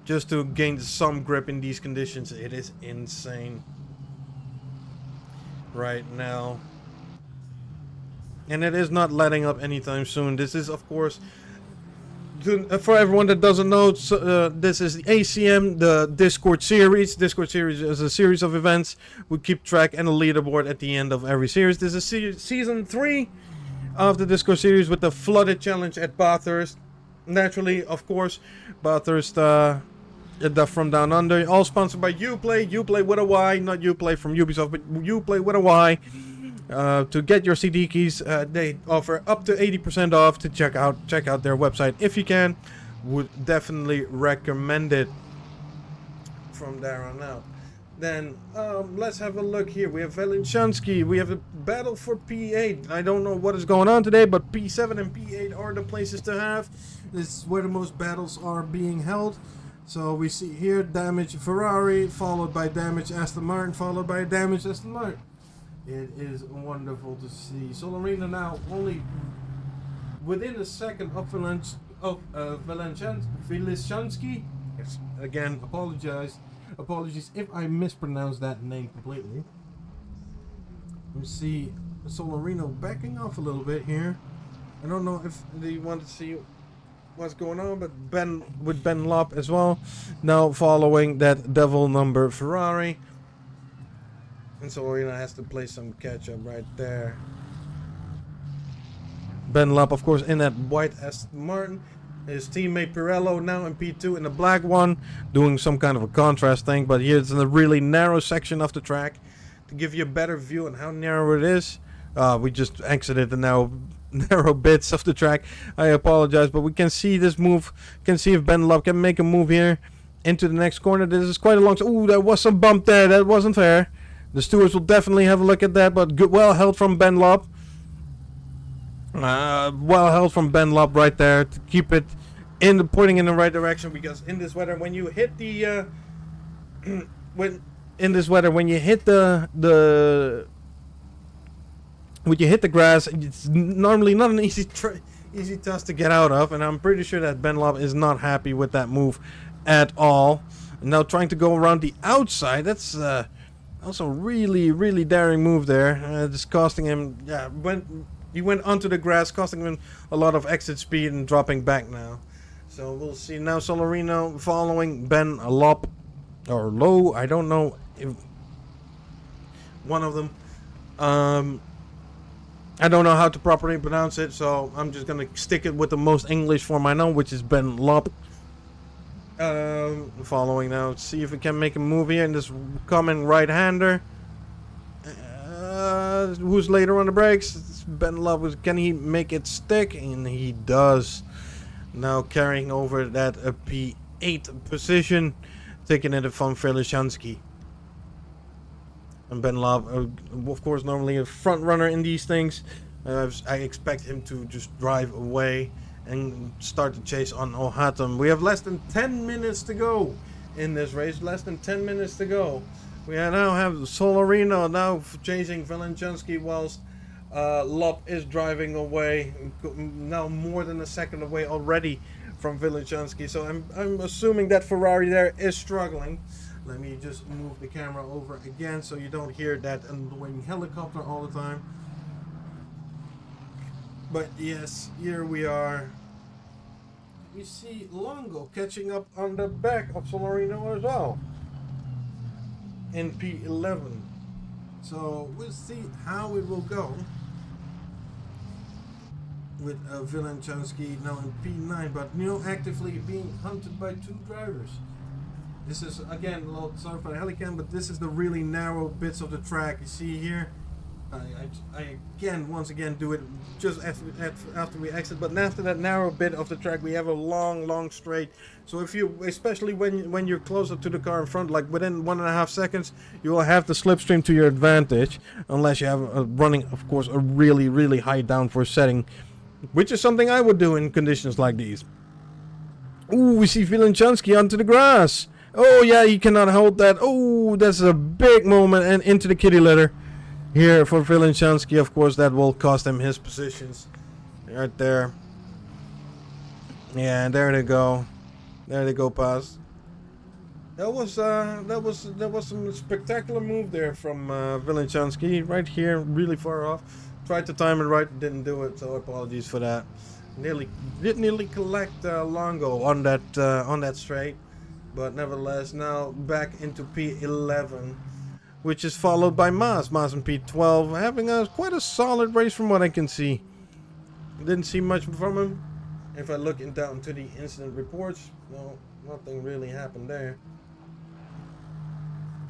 just to gain some grip in these conditions. It is insane right now. And it is not letting up anytime soon. This is, of course, for everyone that doesn't know, this is the ACM, the Discord series. Discord series is a series of events. We keep track and a leaderboard at the end of every series. This is season 3 of the Discord series with the Flooded Challenge at Bathurst. Naturally, of course, Bathurst from Down Under. All sponsored by Uplay. Uplay with a Y, not Uplay from Ubisoft, but Uplay with a Y. To get your CD keys, they offer up to 80% off. To check out their website if you can. Would definitely recommend it from there on out. Then let's have a look here. We have Velinshansky. We have a battle for P8. I don't know what is going on today, but P7 and P8 are the places to have. This is where the most battles are being held. So we see here damage Ferrari, followed by damage Aston Martin, followed by damage Aston Martin. It is wonderful to see. Solarino now only within a second of Velinshansky. Yes, again, apologies if I mispronounced that name completely. We see Solarino backing off a little bit here. I don't know if they want to see what's going on, but Ben Lop as well. Now following that devil number Ferrari. And Solarino has to play some catch up right there. Ben Lop, of course, in that white Aston Martin. His teammate Pirello now in P2 in the black one, doing some kind of a contrast thing. But here it's in a really narrow section of the track. To give you a better view on how narrow it is, we just exited the narrow bits of the track. I apologize, but we can see this move. Can see if Ben Lop can make a move here into the next corner. This is quite a long. Ooh, there was some bump there. That wasn't fair. The stewards will definitely have a look at that, but good, well held from Ben Lop. Well held from Ben Lop right there to keep it pointing in the right direction, because in this weather, when you hit the when you hit the grass, it's normally not an easy task to get out of, and I'm pretty sure that Ben Lop is not happy with that move at all. Now trying to go around the outside, that's also really daring move there. Just costing him, he went onto the grass, costing him a lot of exit speed and dropping back now. So we'll see now. Solarino following Ben Lop or Low. I don't know if one of them. I don't know how to properly pronounce it, so I'm just gonna stick it with the most English form I know, which is Ben Lop. Following now. See if we can make a move here in this coming right-hander. Who's later on the brakes? It's Ben Love. Can he make it stick? And he does. Now carrying over that P8 position, taking it from Velichanski. And Ben Love, of course, normally a front runner in these things. I expect him to just drive away and start the chase on Ohatum. We have less than 10 minutes to go in this race. Less than 10 minutes to go. We now have Solarino now chasing Velichanski whilst Lop is driving away. Now more than a second away already from Velichanski. So I'm assuming that Ferrari there is struggling. Let me just move the camera over again so you don't hear that annoying helicopter all the time. But yes, here we are. We see Longo catching up on the back of Solarino as well in P11. So we'll see how it will go with Velichanski now in P9, but actively being hunted by two drivers. This is again, sorry for the helicam, but this is the really narrow bits of the track you see here. I once again do it just after we exit, but after that narrow bit of the track we have a long straight. So if you, especially when you're closer to the car in front, like within 1.5 seconds, you will have the slipstream to your advantage, unless you have running, of course, a really high downforce setting, which is something I would do in conditions like these. Ooh, we see Velichanski onto the grass. Oh yeah, he cannot hold that. Oh, that's a big moment, and into the kitty litter. Here for Velichanski, of course, that will cost him his positions. Right there. Yeah, there they go. There they go past. That was some spectacular move there from Velichanski. Right here, really far off. Tried to time it right, didn't do it, so apologies for that. Nearly collect Longo on that straight, but nevertheless now back into P11. Which is followed by Maas in P12, having quite a solid race from what I can see. Didn't see much from him. If I look down to the incident reports, no, nothing really happened there.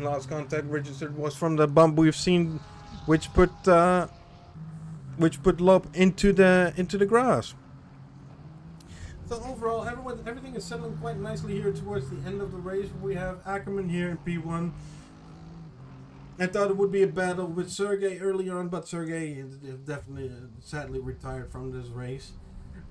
Last contact registered was from the bump we've seen, which put Lop into the grass. So overall, everything is settling quite nicely here towards the end of the race. We have Ackerman here in P1. I thought it would be a battle with Sergey earlier on, but Sergey is definitely sadly retired from this race.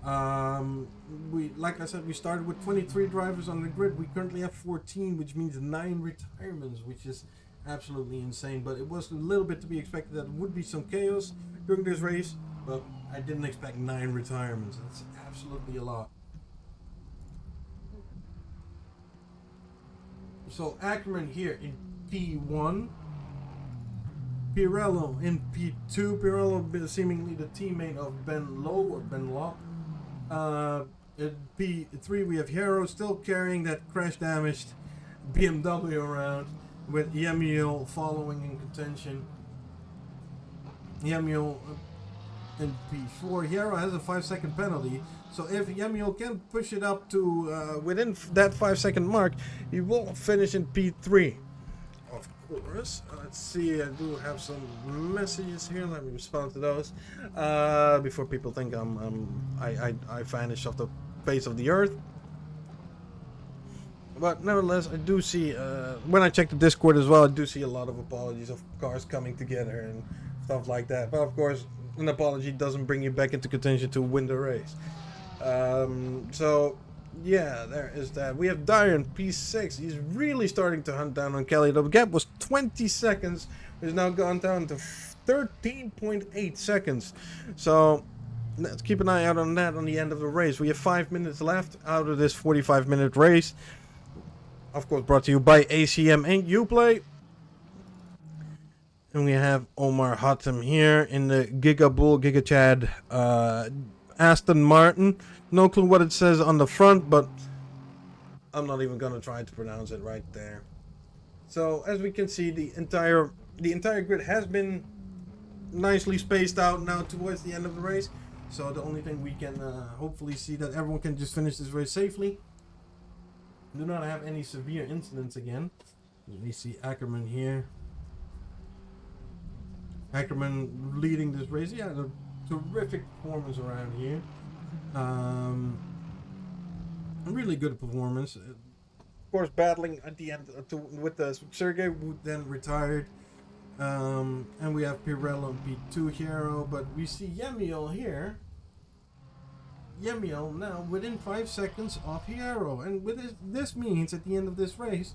Like I said, we started with 23 drivers on the grid. We currently have 14, which means 9 retirements, which is absolutely insane. But it was a little bit to be expected that there would be some chaos during this race, but I didn't expect 9 retirements. That's absolutely a lot. So Ackerman here in P1. Pirello in P2. Pirello seemingly the teammate of Ben Lowe or Ben Lop. At P3 we have Hero still carrying that crash damaged BMW around, with Yemiel following in contention. Yemiel in P4. Hero has a 5-second penalty, so if Yemiel can push it up to within that 5-second mark, he will finish in P3. Of course. Let's see, I do have some messages here. Let me respond to those before people think I vanish off the face of the earth. But nevertheless, I do see when I check the Discord as well, I do see a lot of apologies of cars coming together and stuff like that. But of course, an apology doesn't bring you back into contention to win the race. So yeah, there is that. We have Dyer in P6. He's really starting to hunt down on Kelly. The gap was 20 seconds. It's now gone down to 13.8 seconds. So let's keep an eye out on that on the end of the race. We have 5 minutes left out of this 45-minute race. Of course, brought to you by ACM and Uplay. And we have Omar Hatem here in the Giga Bull, Giga Chad, Aston Martin. No clue what it says on the front, but I'm not even gonna try to pronounce it right there. So as we can see, the entire grid has been nicely spaced out now towards the end of the race. So the only thing we can hopefully see that everyone can just finish this race safely. Do not have any severe incidents again. We see Ackerman here. Ackerman leading this race. Yeah, a terrific performance around here. A really good performance. Of course, battling at the end with Sergey, who then retired. And we have Pirello and P2 Hero, but we see Yemiel here. Yemiel now within 5 seconds of Hero, and with this means at the end of this race,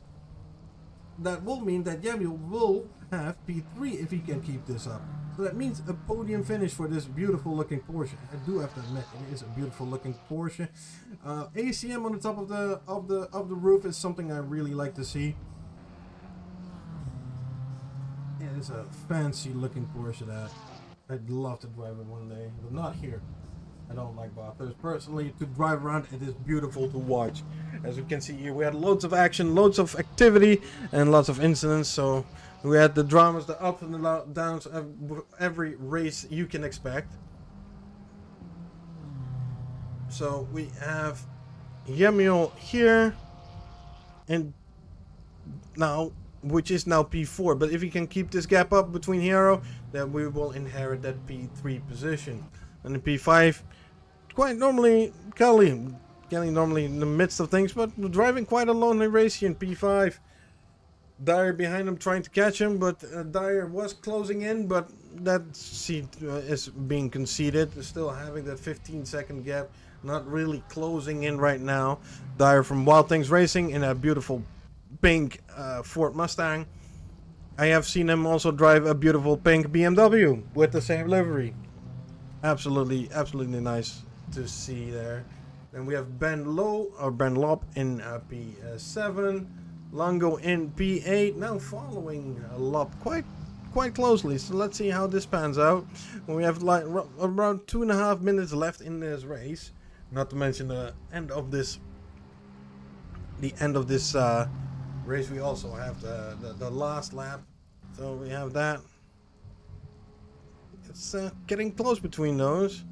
that will mean that Yemiel will have P3 if he can keep this up. So that means a podium finish for this beautiful looking Porsche. I do have to admit, it is a beautiful looking Porsche. ACM on the top of the roof is something I really like to see. It is a fancy looking Porsche that I'd love to drive it one day, but not here. I don't like Bathurst. Personally, to drive around, it is beautiful to watch. As you can see here, we had loads of action, loads of activity, and lots of incidents. So we had the dramas, the ups and the downs of every race you can expect. So we have Yemiel here, and now, which is now P4. But if he can keep this gap up between Hero, then we will inherit that P3 position. And in P5, quite normally, Kelly normally in the midst of things, but driving quite a lonely race here in P5. Dyer behind him trying to catch him, but Dyer was closing in, but that seat is being conceded. Still having that 15-second gap, not really closing in right now. Dyer from Wild Things Racing in a beautiful pink Ford Mustang. I have seen him also drive a beautiful pink BMW with the same livery. Absolutely nice to see there. Then we have Ben Lopp in P7, Longo in P8. Now following Lopp quite closely. So let's see how this pans out. We have like around 2.5 minutes left in this race. Not to mention the end of this race. We also have the last lap. So we have that. It's getting close between those.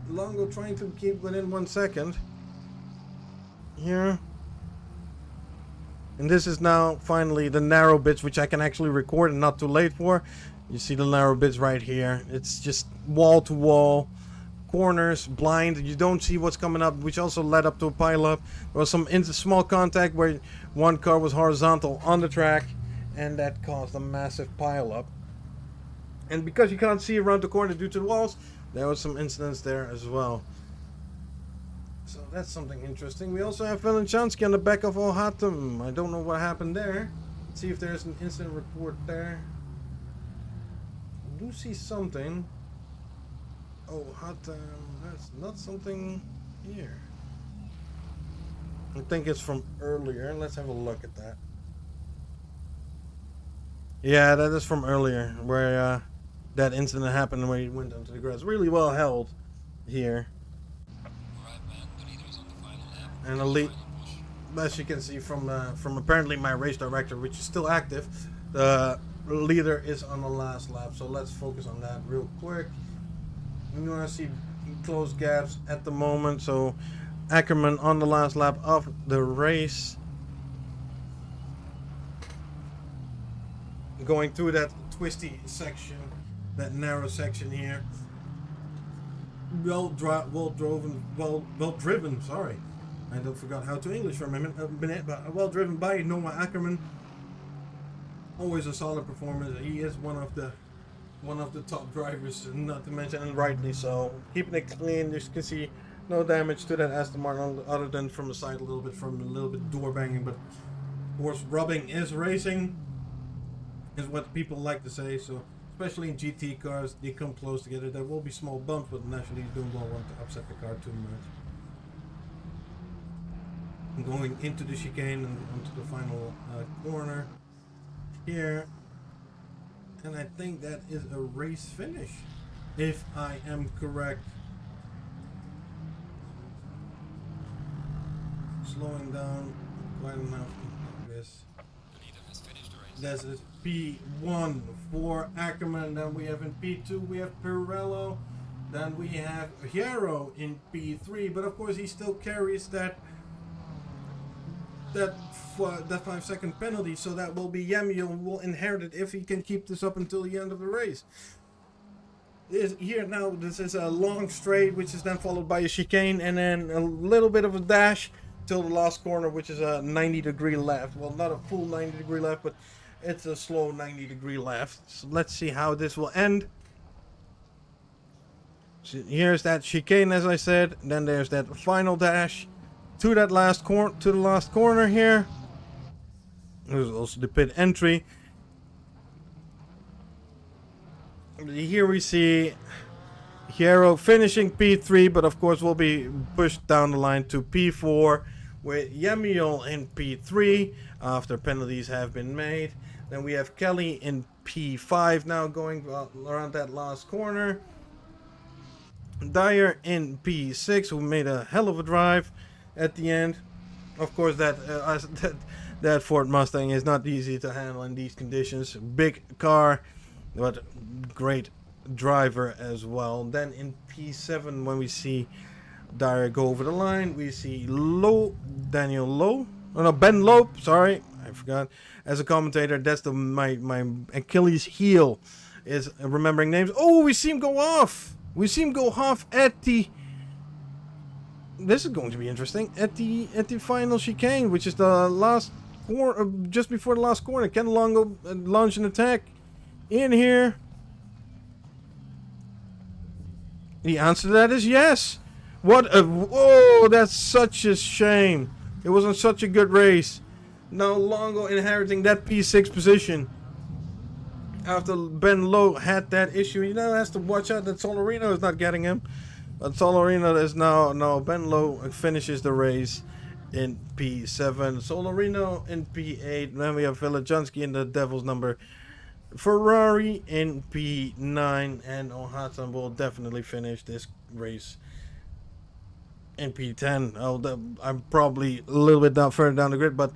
Longo trying to keep within 1 second. Here. And this is now finally the narrow bits, which I can actually record and not too late for. You see the narrow bits right here. It's just wall to wall. Corners, blind. You don't see what's coming up, which also led up to a pile-up. There was some small contact where one car was horizontal on the track, and that caused a massive pile-up. And because you can't see around the corner due to the walls, there was some incidents there as well. So that's something interesting. We also have Valenciansky on the back of Ohatum. I don't know what happened there. Let's see if there's an incident report there. I do see something. Oh, that's not something here. I think it's from earlier. Let's have a look at that. Yeah, that is from earlier, where that incident happened where he went onto the grass. Really well held here. And elite, as you can see from apparently my race director, which is still active, the leader is on the last lap. So let's focus on that real quick. You want to see close gaps at the moment. So Ackerman on the last lap of the race, going through that twisty section, that narrow section here. Well driven. Sorry, I forgot how to English for a minute. But well driven by Noah Ackerman. Always a solid performance. He is one of the top drivers, not to mention, and rightly so. Keeping it clean. You can see no damage to that Aston Martin, other than from the side a little bit door banging. But of course, rubbing is racing, is what people like to say. So especially in GT cars, they come close together. There will be small bumps, but naturally you don't want to upset the car too much. Going into the chicane and onto the final corner here. And I think that is a race finish, if I am correct. Slowing down quite enough. This. That's P1 for Ackerman. Then we have in P2 we have Pirello. Then we have Hero in P3. But of course he still carries that that 5-second penalty, so that will be Yemiel will inherit it if he can keep this up until the end of the race. Here now, this is a long straight, which is then followed by a chicane, and then a little bit of a dash till the last corner, which is a 90-degree left. Well, not a full 90-degree left, but it's a slow 90-degree left. So let's see how this will end. So here's that chicane, as I said. Then there's that final dash to that last corner here. There's also the pit entry. Here we see Hierro finishing P3, but of course will be pushed down the line to P4 with Yemiel in P3 after penalties have been made. Then we have Kelly in P5 now going around that last corner. Dyer in P6, who made a hell of a drive at the end. Of course, that Ford Mustang is not easy to handle in these conditions. Big car, but great driver as well. Then in P7, when we see Dyer go over the line, we see Ben Loeb, sorry, I forgot. As a commentator, that's my Achilles heel, is remembering names. Oh, we see him go off. We see him go off at the... This is going to be interesting. At the final chicane, which is the last corner, just before the last corner. Can Longo launch an attack in here? The answer to that is yes. What a... Whoa, that's such a shame. It wasn't such a good race. Now Longo inheriting that P6 position. After Ben Lowe had that issue, you know, has to watch out that Solarino is not getting him. But Solarino is now Ben Lowe finishes the race in P7. Solarino in P8. Then we have Villajanski in the Devil's number. Ferrari in P9. And Ohata will definitely finish this race in P10. I'm probably a little bit further down the grid, but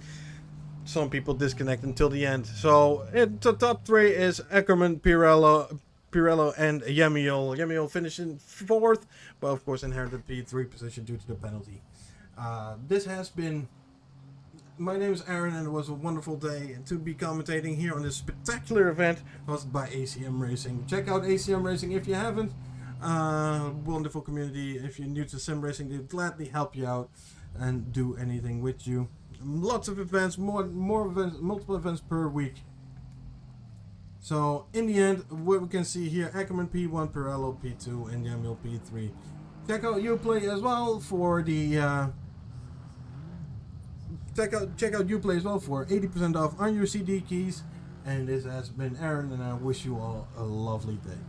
some people disconnect until the end. So the top three is Eckermann, Pirello, and Yemiel. Yemiel finishing 4th, but of course inherited P3 position due to the penalty. This has been... My name is Aaron, and it was a wonderful day to be commentating here on this spectacular event hosted by ACM Racing. Check out ACM Racing if you haven't. Wonderful community. If you're new to sim racing, they'd gladly help you out and do anything with you. Lots of events, more events, multiple events per week. So in the end, what we can see here: Eckermann P1, Pirello P2, and Yemiel P3. Check out Uplay as well for the check out Uplay as well for 80% off on your CD keys. And this has been Aaron, and I wish you all a lovely day.